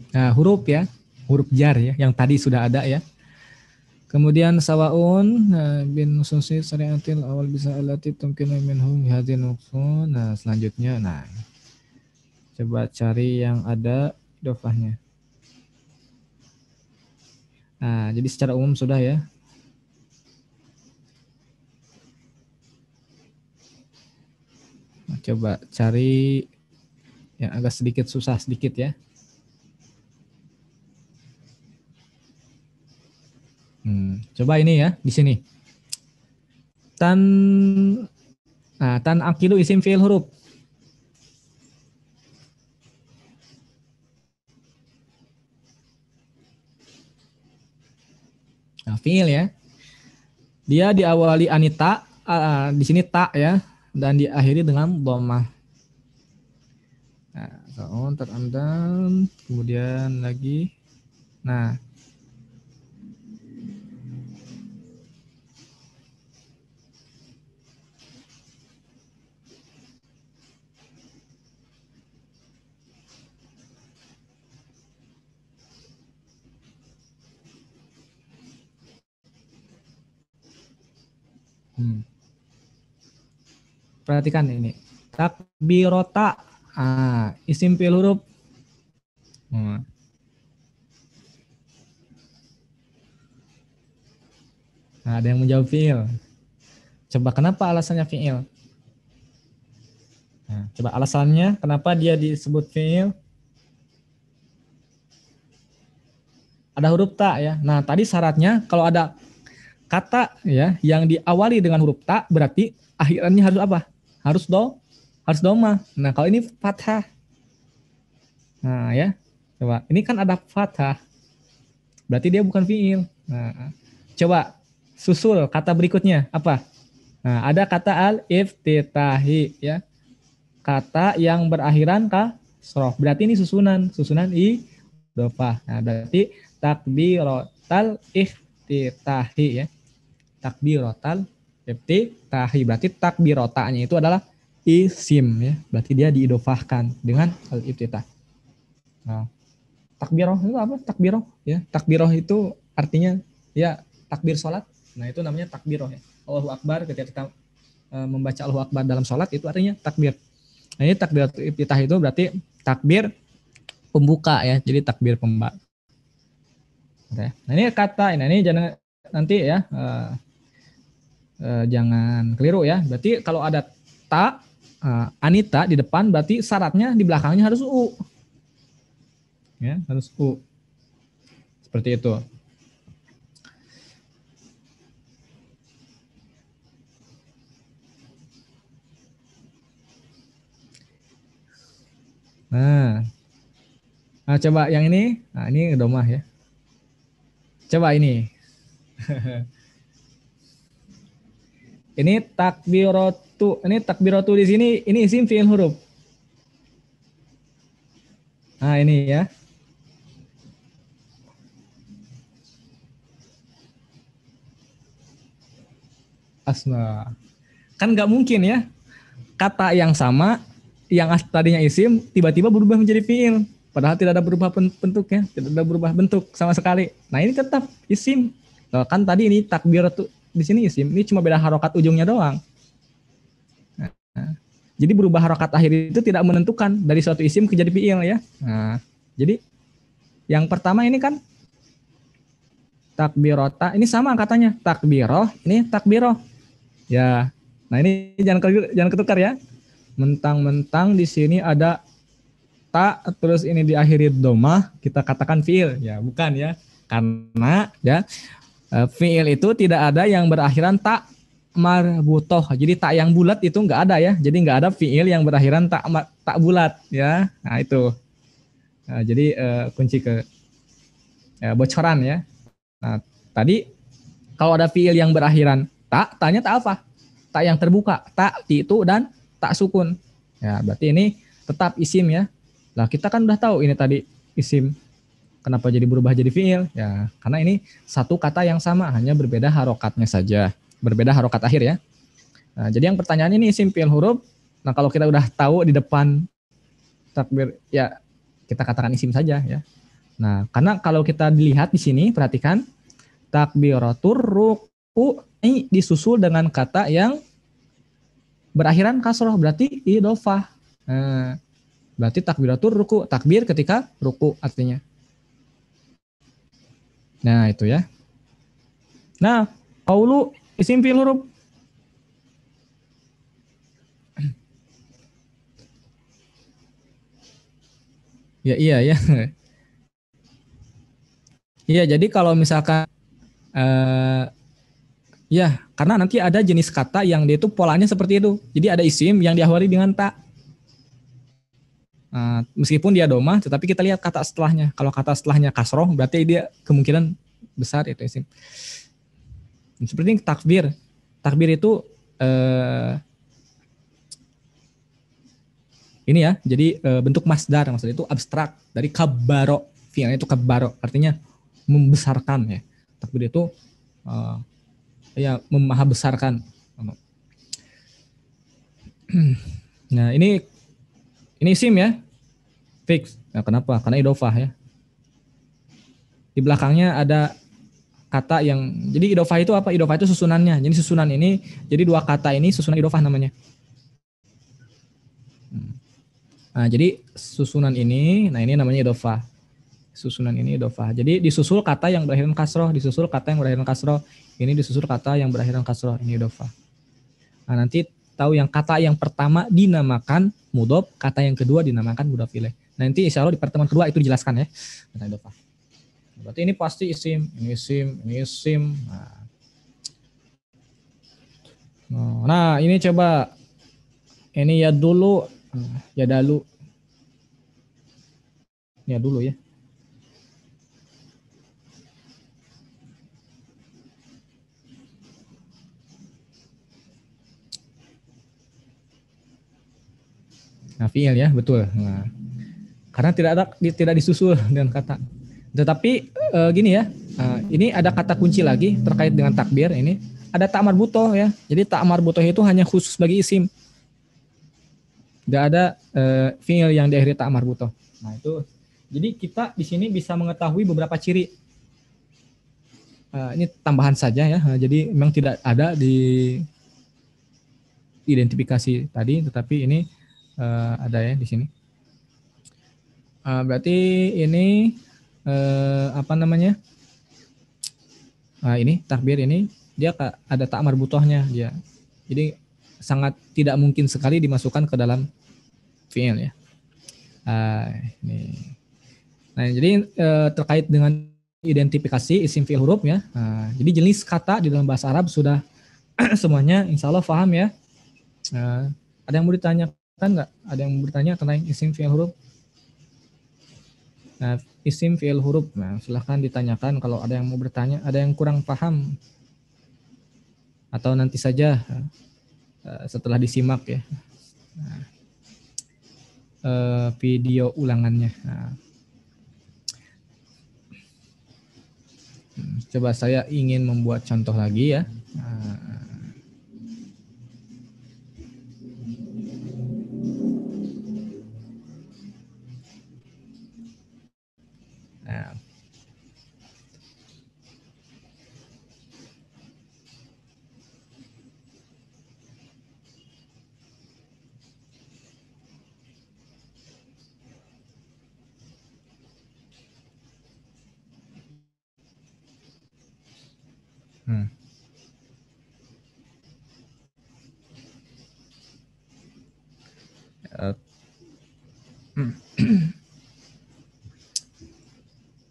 Speaker 1: Nah, huruf ya. Huruf jar ya, yang tadi sudah ada ya. Kemudian sawaun bin nususi syariatil awal bisa alati tumkinu minhum hadin nuksun. Nah, selanjutnya coba cari yang ada idofahnya. Nah, jadi secara umum sudah ya. Nah, coba cari yang agak sedikit susah sedikit ya. Coba ini ya di sini. Tan tan akidu isim fiil huruf. Nah, fiil ya. Dia diawali anita, di sini tak ya, dan diakhiri dengan dhammah. Nah, soal terandam, kemudian lagi. Nah, Hmm. Perhatikan ini. Takbirota. Isim fi'il huruf. Hmm. Nah, ada yang menjawab fi'il. Coba kenapa alasannya fi'il? Nah, coba alasannya kenapa dia disebut fi'il? Ada huruf ta ya. Nah, tadi syaratnya kalau ada kata ya yang diawali dengan huruf ta berarti akhirannya harus apa? Harus doma. Nah, kalau ini fathah. Nah, ya. Coba, ini kan ada fathah. Berarti dia bukan fi'il. Nah, coba susul kata berikutnya apa? Nah, ada kata al-iftitahi ya. Kata yang berakhiran kasroh. Berarti ini susunan idofah. Nah, berarti takbiratal iftitahi ya. Takbiratal iftitahi. Berarti takbirotanya itu adalah isim ya. Berarti dia diidofahkan dengan al-iftitah. Nah, takbiroh itu apa? Takbiroh ya. Takbiroh itu artinya ya takbir sholat. Nah, itu namanya takbiroh ya. Allahu Akbar ketika kita membaca Allahu Akbar dalam sholat itu artinya takbir. Nah, ini takbir iftitah itu berarti takbir pembuka ya. Jadi takbir pembuka. Nah, ini kata ini jangan nanti ya jangan keliru ya. Berarti kalau ada ta Anita di depan berarti syaratnya di belakangnya harus u. Ya, harus u. Seperti itu. Nah, coba yang ini. Nah, ini domah ya. Coba ini. Ini takbiratu. Ini takbiratu di sini ini isim fi'il huruf. Nah, ini ya. Asma. Kan nggak mungkin ya. Kata yang sama yang tadinya isim tiba-tiba berubah menjadi fi'il. Padahal tidak ada berubah bentuknya, tidak ada berubah bentuk sama sekali. Nah, ini tetap isim. Kan tadi ini takbiratu di sini isim, ini cuma beda harokat ujungnya doang. Nah, jadi berubah harokat akhir itu tidak menentukan dari suatu isim ke jadi fi'il ya. Nah, jadi yang pertama ini kan takbirota, ini sama katanya takbiroh, ini takbiroh. Ya, nah ini jangan ketukar ya. Mentang-mentang di sini ada ta terus ini diakhiri domah kita katakan fiil ya bukan ya karena ya fiil itu tidak ada yang berakhiran tak marbutoh jadi tak yang bulat itu nggak ada ya jadi nggak ada fiil yang berakhiran tak bulat ya nah itu jadi kunci ke bocoran ya nah tadi kalau ada fiil yang berakhiran tak tanya tak apa tak yang terbuka tak itu dan tak sukun ya berarti ini tetap isim ya. Nah, kita kan udah tahu ini tadi isim. Kenapa jadi berubah jadi fiil? Ya, karena ini satu kata yang sama, hanya berbeda harokatnya saja. Berbeda harokat akhir ya. Nah, jadi yang pertanyaan ini isim fiil huruf. Nah, kalau kita udah tahu di depan takbir, ya kita katakan isim saja ya. Nah, karena kalau kita dilihat di sini, perhatikan takbiratur ruku ini disusul dengan kata yang berakhiran kasroh, berarti idofah. Nah, berarti takbiratur ruku, takbir ketika ruku artinya. Nah, itu ya. Nah, qaulu isim fi'il huruf. Ya, iya ya. Iya, jadi kalau misalkan ya, karena nanti ada jenis kata yang dia itu polanya seperti itu. Jadi ada isim yang diawali dengan ta. Meskipun dia domah, tetapi kita lihat kata setelahnya. Kalau kata setelahnya kasroh, berarti dia kemungkinan besar itu isim. Seperti takbir. Takbir itu ini ya, jadi bentuk masdar maksudnya itu abstrak dari kabaro, fi'ilnya itu kabaro, artinya membesarkan ya. Takbir itu ya memaha besarkan. Nah ini isim ya, fix. Nah, kenapa? Karena idofah ya. Di belakangnya ada kata yang, jadi idofah itu apa? Idofah itu susunannya. Jadi susunan ini, jadi dua kata ini susunan idofah namanya. Nah, jadi susunan ini, nah ini namanya idofah. Susunan ini idofah. Jadi disusul kata yang berakhiran kasroh, disusul kata yang berakhiran kasroh. Ini disusul kata yang berakhiran kasroh, ini idofah. Nah, nanti tahu yang kata yang pertama dinamakan mudhof, kata yang kedua dinamakan mudhof ilaih. Nanti insya Allah di pertemuan kedua itu dijelaskan ya. Tentang idofah. Berarti ini pasti isim, ini isim, ini isim. Nah, ini coba ini ya dulu, ya dulu, ya dulu ya. Nah, fiil ya, betul. Nah, karena tidak disusul dengan kata. Tetapi gini ya, ini ada kata kunci lagi terkait dengan takbir ini. Ada tak marbutoh ya. Jadi tak marbutoh itu hanya khusus bagi isim. Tidak ada fiil yang diakhiri tak marbutoh. Nah itu. Jadi kita di sini bisa mengetahui beberapa ciri. Ini tambahan saja ya. Jadi memang tidak ada di identifikasi tadi, tetapi ini ada ya di sini. Berarti ini apa namanya? Ini takbir ini dia ada tak marbutohnya dia. Jadi sangat tidak mungkin sekali dimasukkan ke dalam fiil ya. Ini. Nah, jadi terkait dengan identifikasi isim fiil huruf ya. Jadi jenis kata di dalam bahasa Arab sudah semuanya insya Allah paham ya. Ada yang mau ditanyakan nggak? Ada yang mau bertanya tentang isim fiil huruf? Nah, isim fiil huruf. Nah, silahkan ditanyakan kalau ada yang mau bertanya, ada yang kurang paham atau nanti saja setelah disimak ya video ulangannya. Coba saya ingin membuat contoh lagi ya. Nah,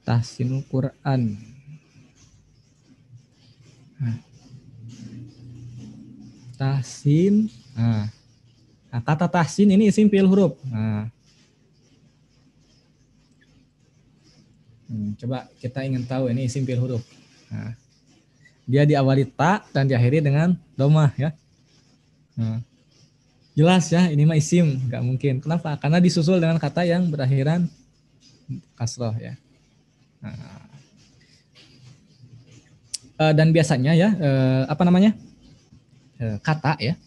Speaker 1: tahsinul Quran. Tahsin. Nah, kata tahsin ini isim fiil huruf. Coba kita ingin tahu ini isim fiil huruf. Dia diawali ta dan diakhiri dengan domah ya. Jelas ya, ini mah isim, nggak mungkin. Kenapa? Karena disusul dengan kata yang berakhiran kasroh ya. Dan biasanya ya, apa namanya? Kata ya.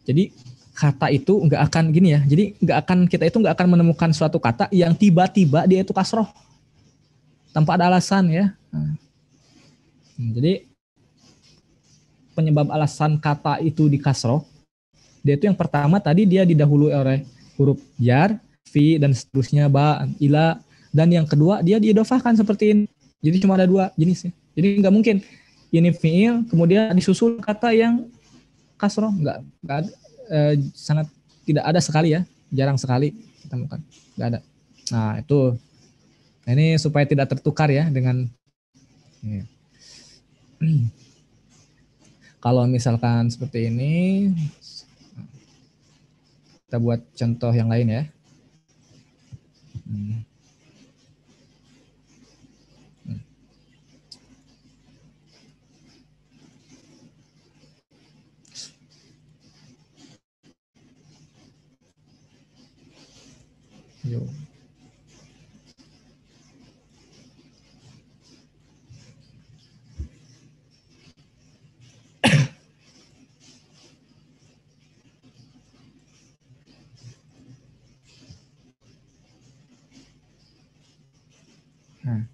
Speaker 1: Jadi kata itu nggak akan gini ya. Jadi kita itu nggak akan menemukan suatu kata yang tiba-tiba dia itu kasroh tanpa ada alasan ya. Jadi penyebab alasan kata itu di kasroh, dia itu yang pertama tadi dia didahului oleh huruf jar, fi dan seterusnya, ba, ila, dan yang kedua dia diidofahkan seperti ini. Jadi cuma ada dua jenisnya. Jadi nggak mungkin ini fiil kemudian disusul kata yang kasroh, nggak ada, sangat tidak ada sekali ya, jarang sekali ditemukan, nggak ada. Nah itu, ini supaya tidak tertukar ya dengan ya. Kalau misalkan seperti ini, kita buat contoh yang lain ya. Yuk. Nah,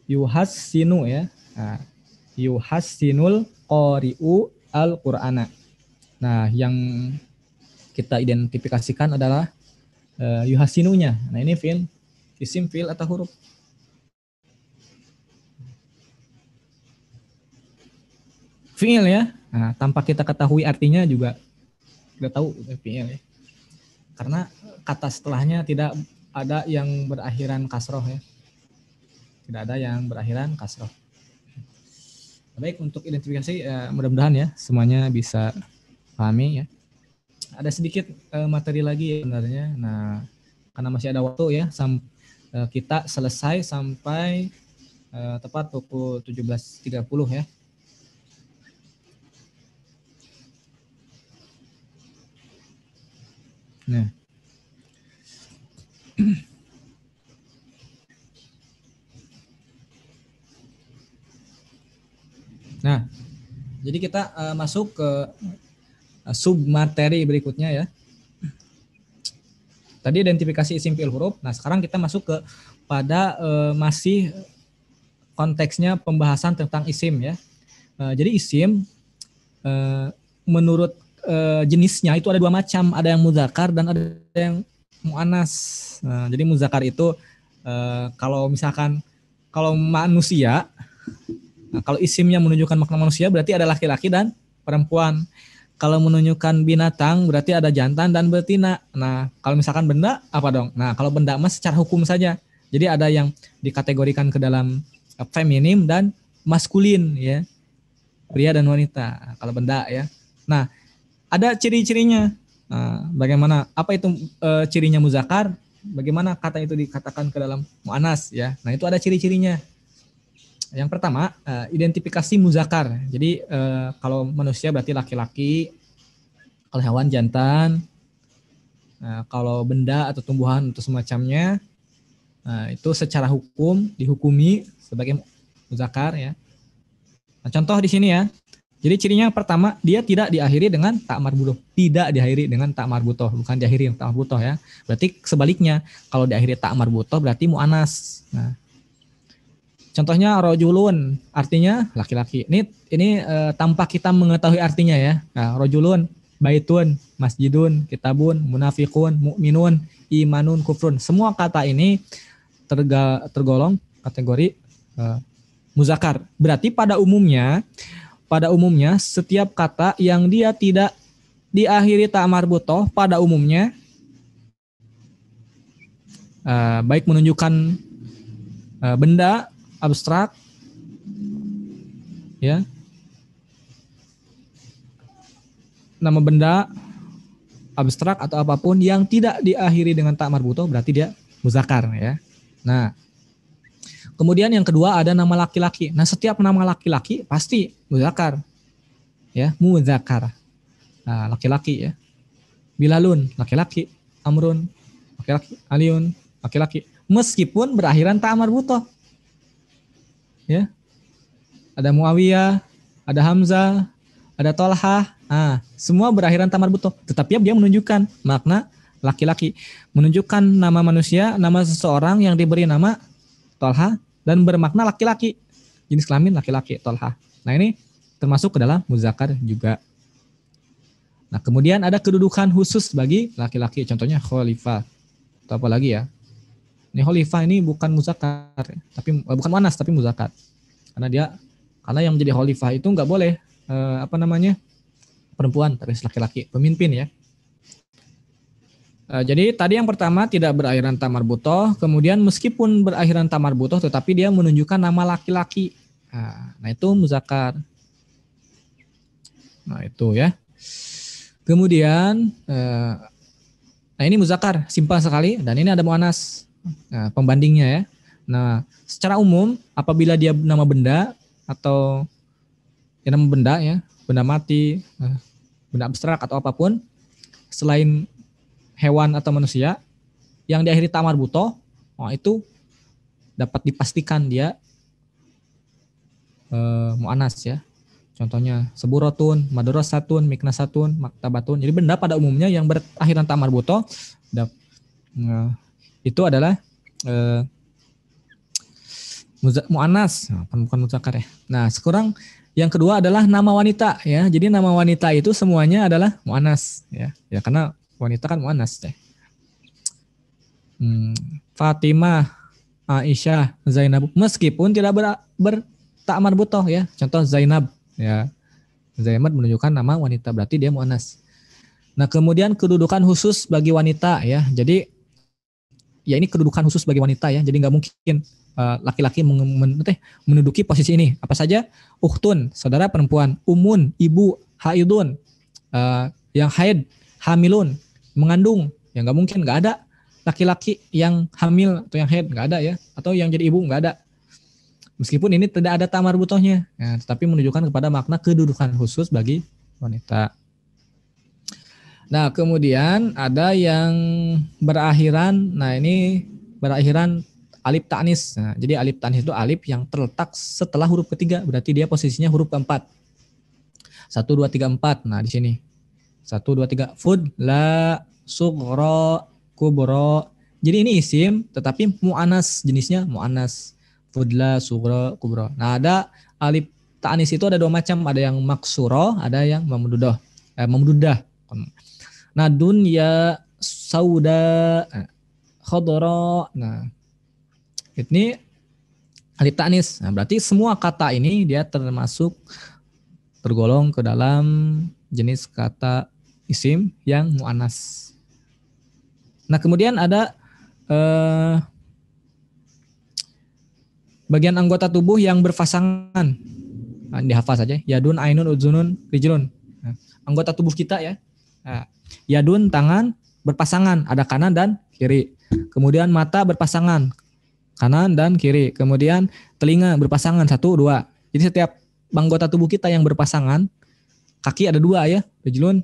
Speaker 1: Yuhassinu ya. Nah, yuhassinul qari'u al-Qur'ana. Nah, yang kita identifikasikan adalah yuhassinunya. Nah, ini fi'il, isim, fi'il atau huruf? Fi'il ya. Nah, tanpa kita ketahui artinya juga kita tahu fi'il ya. Karena kata setelahnya tidak ada yang berakhiran kasroh ya. Tidak ada yang berakhiran kasroh. Baik, untuk identifikasi mudah-mudahan ya semuanya bisa pahami ya. Ada sedikit materi lagi ya sebenarnya. Nah, karena masih ada waktu ya, kita selesai sampai tepat pukul 17.30 ya. Nah. Nah, jadi kita masuk ke submateri berikutnya ya. Tadi identifikasi isim, fi'il, huruf. Nah, sekarang kita masuk ke pada masih konteksnya pembahasan tentang isim ya. Jadi isim menurut jenisnya itu ada dua macam, ada yang muzakkar dan ada yang muannas. Nah, jadi muzakkar itu kalau misalkan kalau manusia, nah, kalau isimnya menunjukkan makna manusia berarti ada laki-laki dan perempuan. Kalau menunjukkan binatang berarti ada jantan dan betina. Nah, kalau misalkan benda apa dong? Nah, kalau benda mas secara hukum saja. Jadi ada yang dikategorikan ke dalam feminim dan maskulin ya. Pria dan wanita. Kalau benda ya. Nah, ada ciri-cirinya. Nah, bagaimana apa itu cirinya muzakkar? Bagaimana kata itu dikatakan ke dalam muannas ya. Nah, itu ada ciri-cirinya. Yang pertama, identifikasi muzakkar. Jadi kalau manusia berarti laki-laki, kalau hewan jantan, kalau benda atau tumbuhan atau semacamnya, itu secara hukum dihukumi sebagai muzakkar ya. Nah, contoh di sini ya. Jadi cirinya pertama, dia tidak diakhiri dengan ta marbutoh. Tidak diakhiri dengan ta marbutoh, bukan diakhiri dengan ta marbutoh ya. Berarti sebaliknya, kalau diakhiri ta marbutoh berarti muannas. Nah, contohnya rojulun, artinya laki-laki. Ini tanpa kita mengetahui artinya ya. Nah, rojulun, baitun, masjidun, kitabun, munafikun, mukminun, imanun, kufrun. Semua kata ini tergolong kategori muzakkar. Berarti pada umumnya setiap kata yang dia tidak diakhiri ta marbutoh pada umumnya baik menunjukkan benda abstrak ya, nama benda abstrak atau apapun yang tidak diakhiri dengan ta marbutoh berarti dia muzakkar ya. Nah, kemudian yang kedua ada nama laki-laki. Nah, setiap nama laki-laki pasti muzakkar ya, muzakkar. Nah, laki-laki ya. Bilalun laki-laki, Amrun laki-laki, Aliun laki-laki. Meskipun berakhiran ta marbutoh. Ya. Ada Muawiyah, ada Hamzah, ada Tolhah. Nah, semua berakhiran ta marbutoh, tetapi dia menunjukkan makna laki-laki, menunjukkan nama manusia, nama seseorang yang diberi nama Tolhah dan bermakna laki-laki, jenis kelamin laki-laki, Tolhah. Nah, ini termasuk ke dalam muzakkar juga. Nah, kemudian ada kedudukan khusus bagi laki-laki, contohnya khalifah. Atau apa lagi ya? Ini khalifah ini bukan muzakkar, tapi bukan muannas tapi muzakkar. Karena yang menjadi khalifah itu nggak boleh perempuan, tapi laki-laki, pemimpin ya. Jadi tadi yang pertama tidak berakhiran ta marbutoh, kemudian meskipun berakhiran ta marbutoh tetapi dia menunjukkan nama laki-laki. Nah, itu muzakkar. Nah, itu ya. Kemudian nah ini muzakkar, simpel sekali, dan ini ada muannas. Nah, pembandingnya ya. Nah, secara umum apabila dia nama benda atau ya nama benda ya, benda mati, benda abstrak atau apapun selain hewan atau manusia yang diakhiri ta marbutoh, itu dapat dipastikan dia muannas ya. Contohnya seburotun, madrasatun, miknasatun, maktabatun. Jadi benda pada umumnya yang berakhiran ta marbutoh itu adalah Mu'anas, bukan muzakkar ya. Nah, sekarang yang kedua adalah nama wanita ya. Jadi nama wanita itu semuanya adalah mu'anas ya. Ya karena wanita kan mu'anas ya. Fatimah, Aisyah, Zainab meskipun tidak tak marbutoh ya. Contoh Zainab ya. Zainab menunjukkan nama wanita berarti dia mu'anas. Nah, kemudian kedudukan khusus bagi wanita ya. Jadi ya ini kedudukan khusus bagi wanita ya. Jadi nggak mungkin laki-laki menduduki posisi ini. Apa saja? Ukhtun, saudara perempuan. Umun, ibu. Haidun, yang haid. Hamilun, mengandung. Ya nggak mungkin, nggak ada laki-laki yang hamil atau yang haid, nggak ada ya. Atau yang jadi ibu, nggak ada. Meskipun ini tidak ada tamar butohnya, ya, tetapi menunjukkan kepada makna kedudukan khusus bagi wanita. Nah, kemudian ada yang berakhiran, nah ini berakhiran alif ta'nis. Nah, jadi alif ta'nis itu alif yang terletak setelah huruf ketiga, berarti dia posisinya huruf keempat. 1, 2, 3, 4. Nah, di sini. 1, 2, 3. Fud, la, sughra, kubro. Jadi ini isim, tetapi mu'anas, jenisnya mu'anas. Fudla, sughra, kubro. Nah, ada alif ta'nis itu ada dua macam. Ada yang maksuro, ada yang mamdudah. Mamdudah. Nah, dunya, sauda, khodoro. Nah, ini alif ta'nis. Nah, berarti semua kata ini dia tergolong ke dalam jenis kata isim yang mu'anas. Nah, kemudian ada bagian anggota tubuh yang berpasangan. Nah, dihafal saja. Yadun, ainun, udzunun, rijlun. Nah, anggota tubuh kita ya. Nah, yadun, tangan, berpasangan. Ada kanan dan kiri. Kemudian mata berpasangan. Kanan dan kiri. Kemudian telinga berpasangan. 1, 2. Jadi setiap anggota tubuh kita yang berpasangan, kaki ada 2 ya. Rijlun.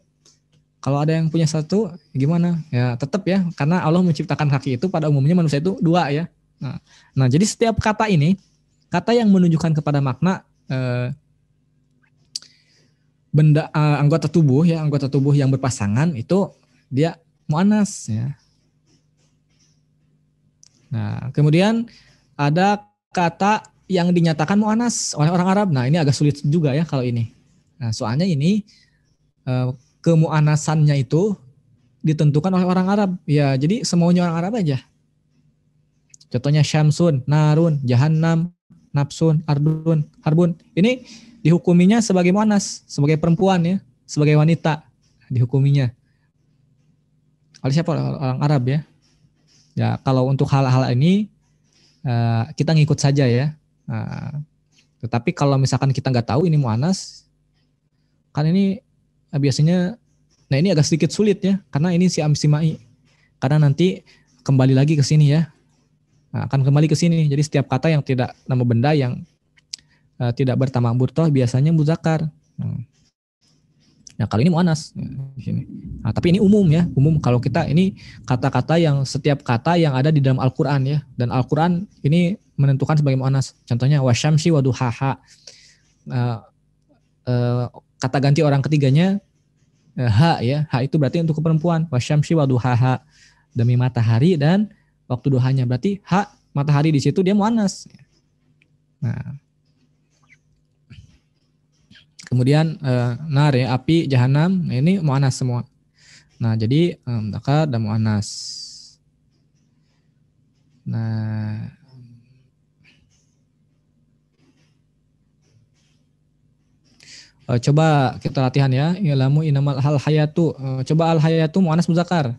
Speaker 1: Kalau ada yang punya 1, gimana? Ya tetap ya. Karena Allah menciptakan kaki itu pada umumnya manusia itu 2 ya. Nah, jadi setiap kata ini, kata yang menunjukkan kepada makna benda anggota tubuh yang berpasangan itu dia mu'anas ya. Nah, kemudian ada kata yang dinyatakan mu'anas oleh orang Arab. Nah, ini agak sulit juga ya kalau ini. Nah, soalnya ini kemu'anasannya itu ditentukan oleh orang Arab. Ya, jadi semaunya orang Arab aja. Contohnya syamsun, narun, jahannam, nafsun, ardun, harbun. Ini dihukuminya sebagai muannas, sebagai perempuan ya, sebagai wanita dihukuminya. Oleh siapa? Orang Arab ya. Ya, kalau untuk hal-hal ini kita ngikut saja ya. Tetapi kalau misalkan kita nggak tahu ini muannas, kan ini biasanya, nah ini agak sedikit sulit ya, karena ini si amsimai. Karena nanti kembali lagi ke sini ya. Nah, akan kembali ke sini. Jadi setiap kata yang tidak nama benda yang tidak bertamak burtoh biasanya muzakkar. Nah, kalau ini mu'anas di sini. Nah, tapi ini umum ya, umum kalau kita ini kata-kata yang setiap kata yang ada di dalam Al-Qur'an ya. Dan Al-Qur'an ini menentukan sebagai mu'anas. Contohnya wasyamsi wa duhaha. Kata ganti orang ketiganya ha ya. Ha itu berarti untuk perempuan. Wasyamsi wa duhaha. Demi matahari dan waktu duhanya, berarti ha matahari di situ dia mu'anas. Nah, kemudian nar ya, api, jahanam, nah ini mu'anas semua. Nah, jadi mudzakkar dan mu'anas. Nah, coba kita latihan ya. Ilamu inamal hal hayatu. Coba al hayatu mu'anas mudzakkar.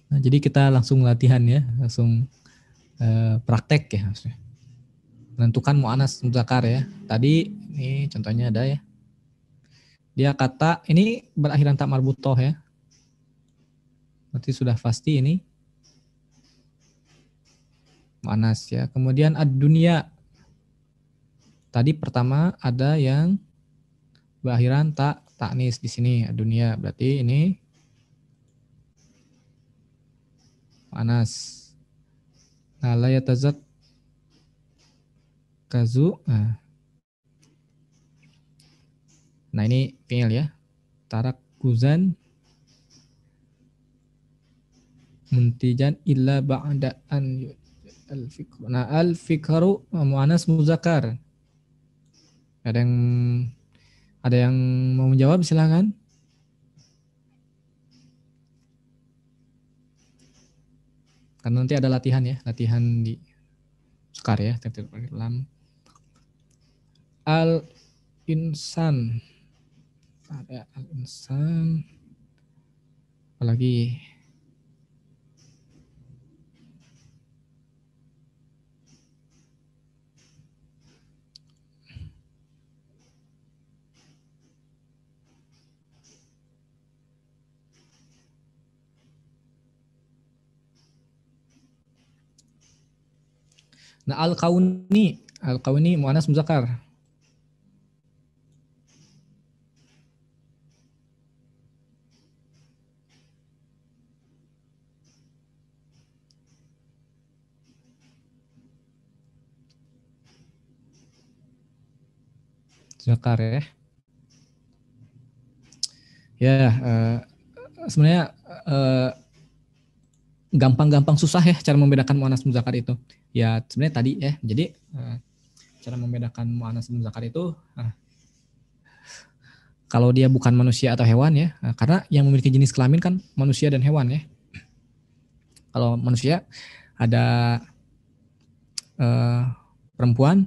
Speaker 1: Nah, jadi kita langsung latihan ya, langsung praktek ya maksudnya. Menentukan mu'anas mudzakkar ya. Tadi ini contohnya ada ya. Dia kata ini berakhiran tak marbutoh ya. Berarti sudah pasti ini mu'anas ya. Kemudian ad-dunya. Tadi pertama ada yang berakhiran taknis di sini ad-dunya. Berarti ini mu'anas. Nah, la yatazak Kazu. Nah ini fi'il ya. Tarakuzan muntijan illa ba'da an al-fikru. Nah al-fikru mu'anas muzakkar. Ada yang mau menjawab silakan. Karena nanti ada latihan ya, latihan di Sekar ya, lam al insan, ada al insan, apalagi nah al kauni muannas muzakkar. Muzakkar ya. Ya, sebenarnya gampang-gampang susah ya cara membedakan muannas muzakkar itu. Ya sebenarnya tadi ya. Jadi cara membedakan muannas muzakkar itu kalau dia bukan manusia atau hewan ya, karena yang memiliki jenis kelamin kan manusia dan hewan ya. Kalau manusia ada perempuan,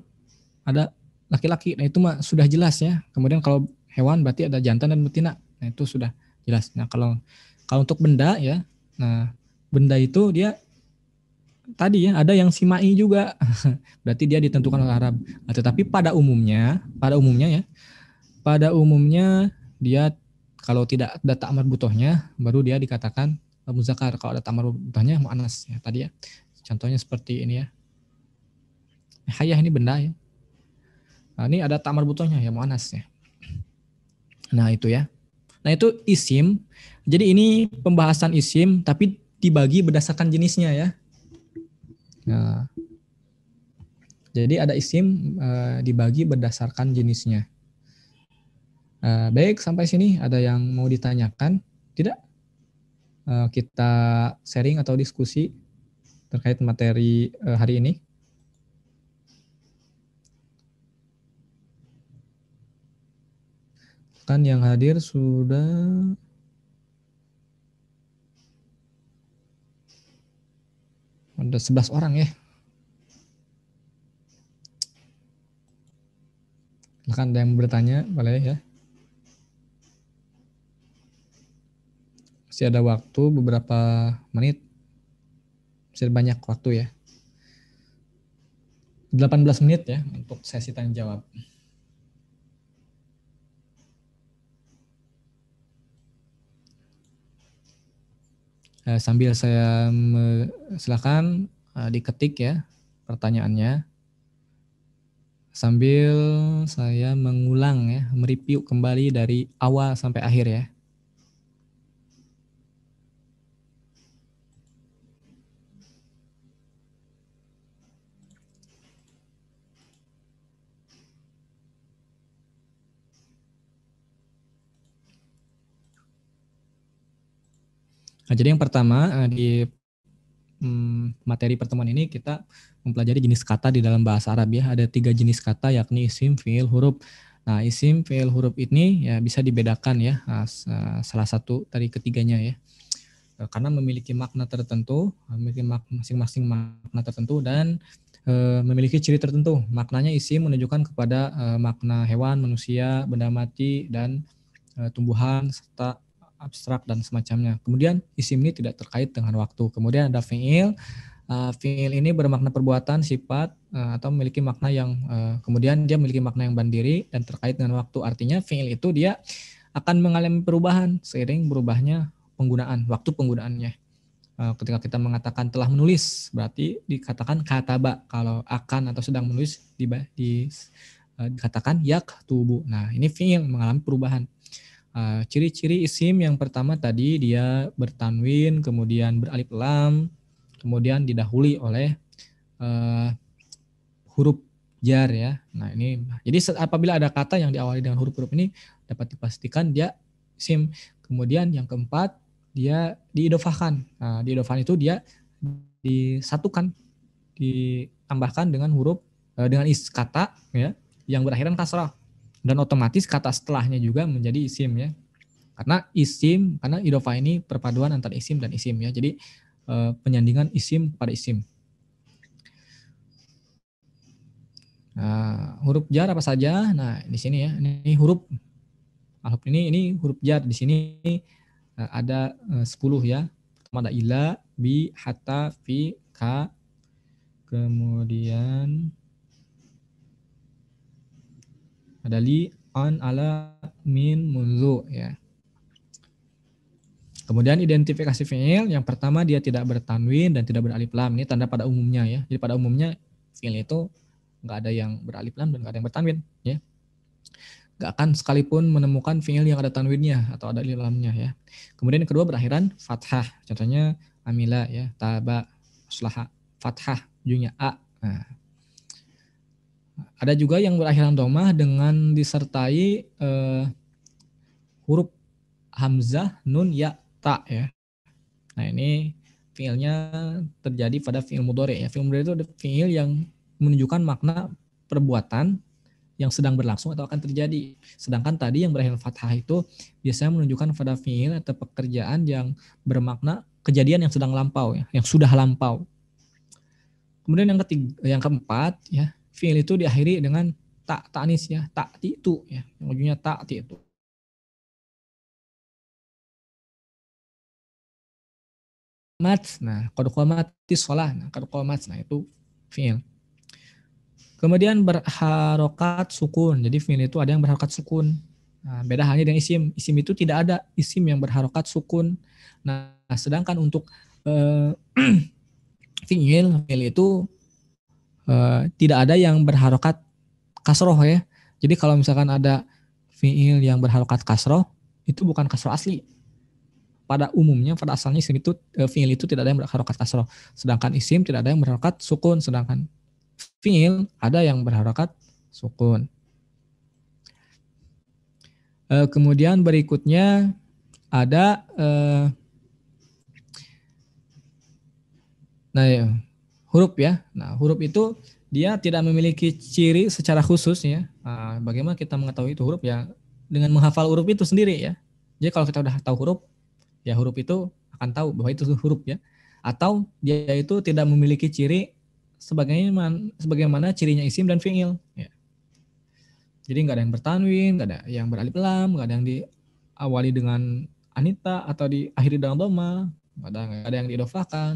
Speaker 1: ada laki-laki. Nah itu mah sudah jelas ya. Kemudian kalau hewan berarti ada jantan dan betina. Nah itu sudah jelas. Nah kalau untuk benda ya, nah benda itu dia tadi ya ada yang simai juga. Berarti dia ditentukan oleh Arab. Nah, tetapi pada umumnya ya, pada umumnya dia kalau tidak ada ta'mar butohnya baru dia dikatakan muzakkar. Kalau ada ta'mar butohnya muannas ya tadi ya. Contohnya seperti ini ya. Hayah ini benda ya. Nah, ini ada ta'mar butohnya ya muannas ya. Nah, itu ya. Nah, itu isim. Jadi ini pembahasan isim tapi dibagi berdasarkan jenisnya ya. Nah, jadi ada isim dibagi berdasarkan jenisnya. Baik, sampai sini ada yang mau ditanyakan? Tidak? Kita sharing atau diskusi terkait materi hari ini. Kan yang hadir sudah ada 11 orang ya. Silakan ada yang bertanya, boleh ya. Masih ada waktu beberapa menit. Masih banyak waktu ya. 18 menit ya untuk sesi tanya jawab. Sambil saya silakan diketik ya pertanyaannya. Sambil saya mengulang ya, mereview kembali dari awal sampai akhir ya. Nah, jadi yang pertama di materi pertemuan ini kita mempelajari jenis kata di dalam bahasa Arab ya. Ada 3 jenis kata yakni isim, fiil, huruf. Nah, isim, fiil, huruf ini ya bisa dibedakan ya. Salah satu dari ketiganya ya. Karena memiliki makna tertentu, memiliki masing-masing makna tertentu dan memiliki ciri tertentu. Maknanya isim menunjukkan kepada makna hewan, manusia, benda mati dan tumbuhan serta abstrak dan semacamnya. Kemudian isim ini tidak terkait dengan waktu. Kemudian ada fiil. Fiil ini bermakna perbuatan, sifat atau memiliki makna yang kemudian dia memiliki makna yang mandiri dan terkait dengan waktu. Artinya fiil itu dia akan mengalami perubahan seiring berubahnya penggunaan, waktu penggunaannya. Ketika kita mengatakan telah menulis, berarti dikatakan kataba. Kalau akan atau sedang menulis dikatakan yaktubu. Nah, ini fiil mengalami perubahan. Ciri-ciri isim yang pertama tadi dia bertanwin, kemudian beralif lam, kemudian didahului oleh huruf jar ya. Nah ini, jadi apabila ada kata yang diawali dengan huruf-huruf ini dapat dipastikan dia isim. Kemudian yang keempat, dia diidofahkan. Nah, diidofahkan itu dia disatukan, ditambahkan dengan huruf dengan kata ya yang berakhiran kasrah, dan otomatis kata setelahnya juga menjadi isim ya. Karena idofah ini perpaduan antara isim dan isim ya. Jadi penyandingan isim pada isim. Nah, huruf jar apa saja? Nah, di sini ya. Ini huruf ini huruf jar. Di sini ada 10 ya. Pertama ada ila, bi, hatta, fi, ka. Kemudian ada li, an, ala, min, munzu ya. Kemudian identifikasi fi'il, yang pertama dia tidak bertanwin dan tidak beralif lam. Ini tanda pada umumnya ya. Jadi pada umumnya fi'il itu nggak ada yang beralif lam dan nggak ada yang bertanwin ya. Nggak akan sekalipun menemukan fi'il yang ada tanwinnya atau ada alif lamnya ya. Kemudian yang kedua berakhiran fathah. Contohnya amila ya, taba, aslaha, fathah, ujungnya a. Nah, ada juga yang berakhiran dhammah dengan disertai huruf hamzah, nun, ya, ta ya. Nah ini fiilnya terjadi pada fiil mudhari ya. Fiil mudhari itu fiil yang menunjukkan makna perbuatan yang sedang berlangsung atau akan terjadi. Sedangkan tadi yang berakhir fathah itu biasanya menunjukkan pada fiil atau pekerjaan yang bermakna kejadian yang sedang lampau ya, yang sudah lampau. Kemudian yang keempat ya, fiil itu diakhiri dengan ta'nis ya, ta'ti itu ya, yang ujungnya ta'ti itu. Nah, qad qamatis shalah. Nah, qad qamat, nah itu fiil. Kemudian berharokat sukun. Jadi fiil itu ada yang berharokat sukun. Nah, beda halnya dengan isim. Isim itu tidak ada isim yang berharokat sukun. Nah, sedangkan untuk fiil itu tidak ada yang berharokat kasroh ya. Jadi kalau misalkan ada fiil yang berharokat kasroh, itu bukan kasroh asli. Pada umumnya, pada asalnya isim itu fiil itu tidak ada yang berharokat kasroh. Sedangkan isim tidak ada yang berharokat sukun. Sedangkan fiil ada yang berharokat sukun. Kemudian berikutnya ada ya, huruf ya. Nah, huruf itu dia tidak memiliki ciri secara khusus ya. Nah, bagaimana kita mengetahui itu huruf ya? Dengan menghafal huruf itu sendiri ya. Jadi kalau kita udah tahu huruf, ya huruf itu akan tahu bahwa itu huruf ya. Atau dia itu tidak memiliki ciri sebagaimana cirinya isim dan fiil. Ya. Jadi nggak ada yang bertanwin, nggak ada yang beralif lam, nggak ada yang diawali dengan anita atau diakhiri dengan doma, nggak ada yang diidofahkan.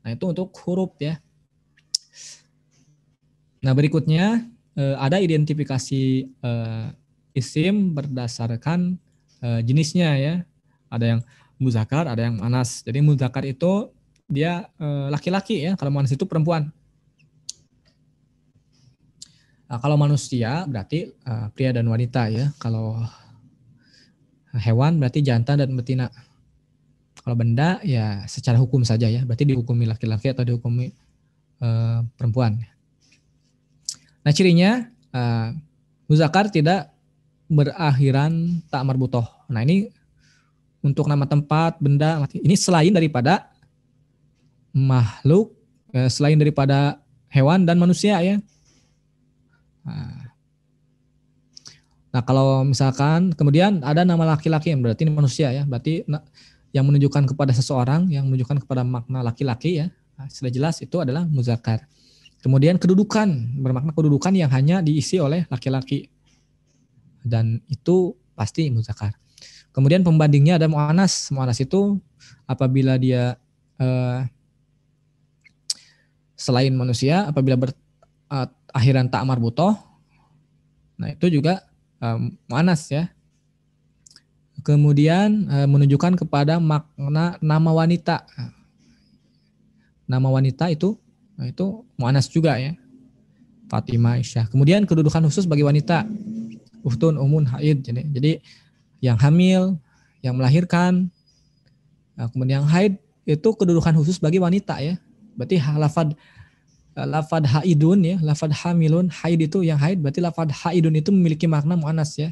Speaker 1: Nah itu untuk huruf ya. Nah berikutnya ada identifikasi isim berdasarkan jenisnya ya. Ada yang muzakkar, ada yang muannas. Jadi muzakkar itu dia laki-laki ya, kalau muannas itu perempuan. Nah, kalau manusia berarti pria dan wanita ya. Kalau hewan berarti jantan dan betina. Kalau benda ya secara hukum saja ya, berarti dihukumi laki-laki atau dihukumi perempuan. Nah cirinya muzakkar tidak berakhiran tak marbutoh. Nah ini untuk nama tempat, benda, ini selain daripada makhluk, selain daripada hewan dan manusia ya. Nah kalau misalkan kemudian ada nama laki-laki yang berarti ini manusia ya, berarti yang menunjukkan kepada seseorang, yang menunjukkan kepada makna laki-laki ya, sudah jelas itu adalah muzakkar. Kemudian kedudukan, bermakna kedudukan yang hanya diisi oleh laki-laki. Dan itu pasti muzakkar. Kemudian pembandingnya ada muannas. Muannas itu apabila dia selain manusia, apabila berakhiran tak marbutoh, nah itu juga muannas ya. Kemudian menunjukkan kepada makna nama wanita. Nama wanita itu muannas juga ya. Fatimah, Aisyah. Kemudian kedudukan khusus bagi wanita. Uhtun, umun, haid. Jadi yang hamil, yang melahirkan, kemudian yang haid itu kedudukan khusus bagi wanita ya. Berarti lafaz lafad haidun ya, lafad hamilun, haid itu yang haid, berarti lafad haidun itu memiliki makna muannas ya.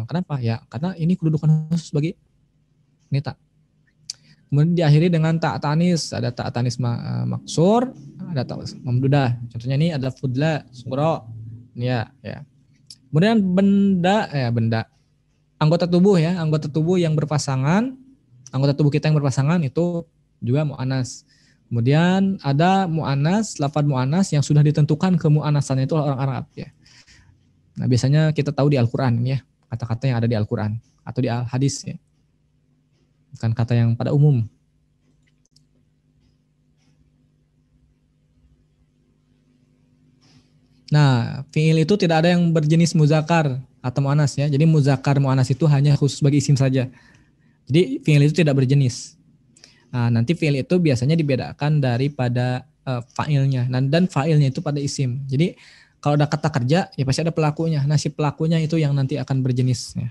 Speaker 1: Kenapa? Ya karena ini kedudukan khusus bagi wanita. Kemudian diakhiri dengan tak tanis, ada tak tanis maksur, ada tak mamdudah. Contohnya ini ada fudla, sugro, ya, ya. Kemudian benda, anggota tubuh ya, anggota tubuh yang berpasangan, anggota tubuh kita yang berpasangan itu juga mu'anas. Kemudian ada mu'anas, lafaz mu'anas yang sudah ditentukan ke mu'anasannya itu orang Arab ya. Nah biasanya kita tahu di Al-Quran ya, kata-kata yang ada di Al-Quran atau di Al-Hadis ya. Bukan kata yang pada umum. Nah, fi'il itu tidak ada yang berjenis muzakar atau mu'anas ya. Jadi muzakar mu'anas itu hanya khusus bagi isim saja. Jadi fi'il itu tidak berjenis. Nah, nanti fi'il itu biasanya dibedakan daripada fa'ilnya. Dan fa'ilnya itu pada isim. Jadi kalau ada kata kerja, ya pasti ada pelakunya. Nah, si pelakunya itu yang nanti akan berjenis. Ya.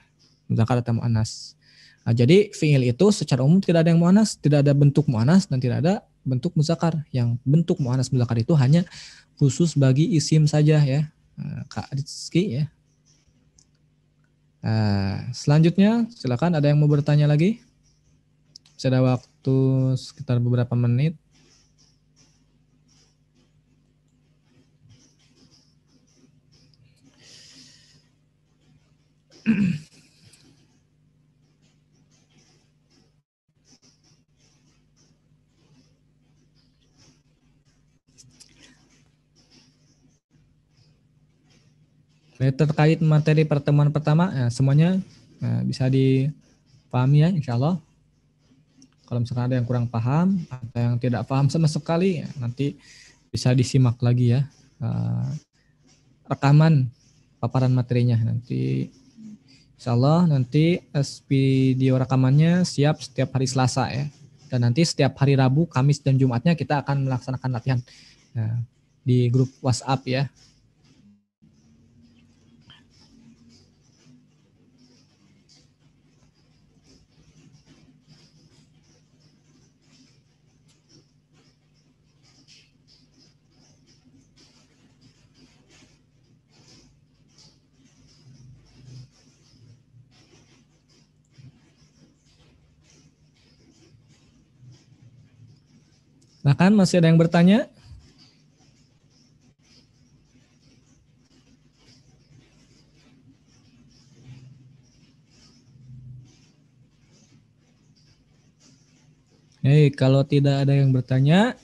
Speaker 1: Muzakar atau mu'anas. Nah, jadi fi'il itu secara umum tidak ada yang mu'anas, tidak ada bentuk mu'anas, dan tidak ada bentuk muzakar. Yang bentuk mu'anas muzakar itu hanya khusus bagi isim saja ya. Kak Rizky ya. Selanjutnya silakan ada yang mau bertanya lagi? Masih ada waktu sekitar beberapa menit. Terkait materi pertemuan pertama, ya, semuanya bisa dipahami ya insya Allah. Kalau misalkan ada yang kurang paham atau yang tidak paham sama sekali, ya, nanti bisa disimak lagi ya rekaman paparan materinya. Nanti insya Allah nanti video rekamannya siap setiap hari Selasa ya. Dan nanti setiap hari Rabu, Kamis, dan Jumatnya kita akan melaksanakan latihan di grup WhatsApp ya. Bahkan masih ada yang bertanya? Kalau tidak ada yang bertanya,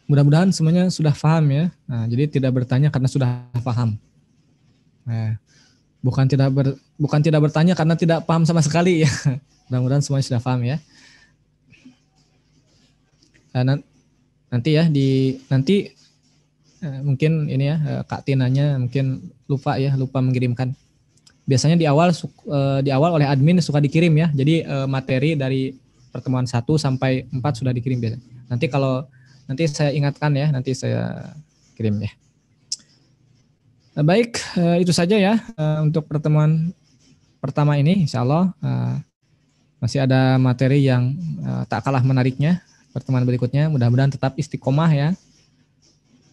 Speaker 1: mudah-mudahan semuanya sudah paham ya. Jadi tidak bertanya karena sudah paham. Bukan tidak bertanya karena tidak paham sama sekali ya. Mudah-mudahan semuanya sudah paham ya. Nanti ya nanti mungkin ini ya Kak Tinanya mungkin lupa mengirimkan. Biasanya di awal oleh admin suka dikirim ya. Jadi materi dari pertemuan 1 sampai 4 sudah dikirim biasanya. Nanti saya ingatkan ya, nanti saya kirim ya. Baik, itu saja ya untuk pertemuan pertama ini. Insya Allah masih ada materi yang tak kalah menariknya. Pertemuan berikutnya mudah-mudahan tetap istiqomah ya,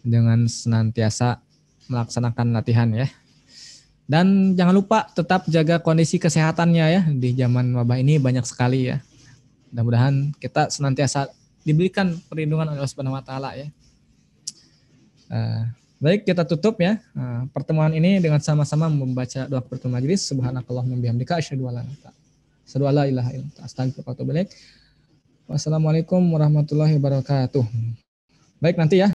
Speaker 1: dengan senantiasa melaksanakan latihan ya. Dan jangan lupa tetap jaga kondisi kesehatannya ya, di zaman wabah ini banyak sekali ya. Mudah-mudahan kita senantiasa diberikan perlindungan oleh Allah Subhanahu wa taala ya. Baik, kita tutup ya pertemuan ini dengan sama-sama membaca doa penutup majelis. Subhanakallahumma bihamdika asyhadu an la ilaha illa anta astaghfiruka wa atubu ilaik. Wassalamualaikum warahmatullahi wabarakatuh. Baik, nanti ya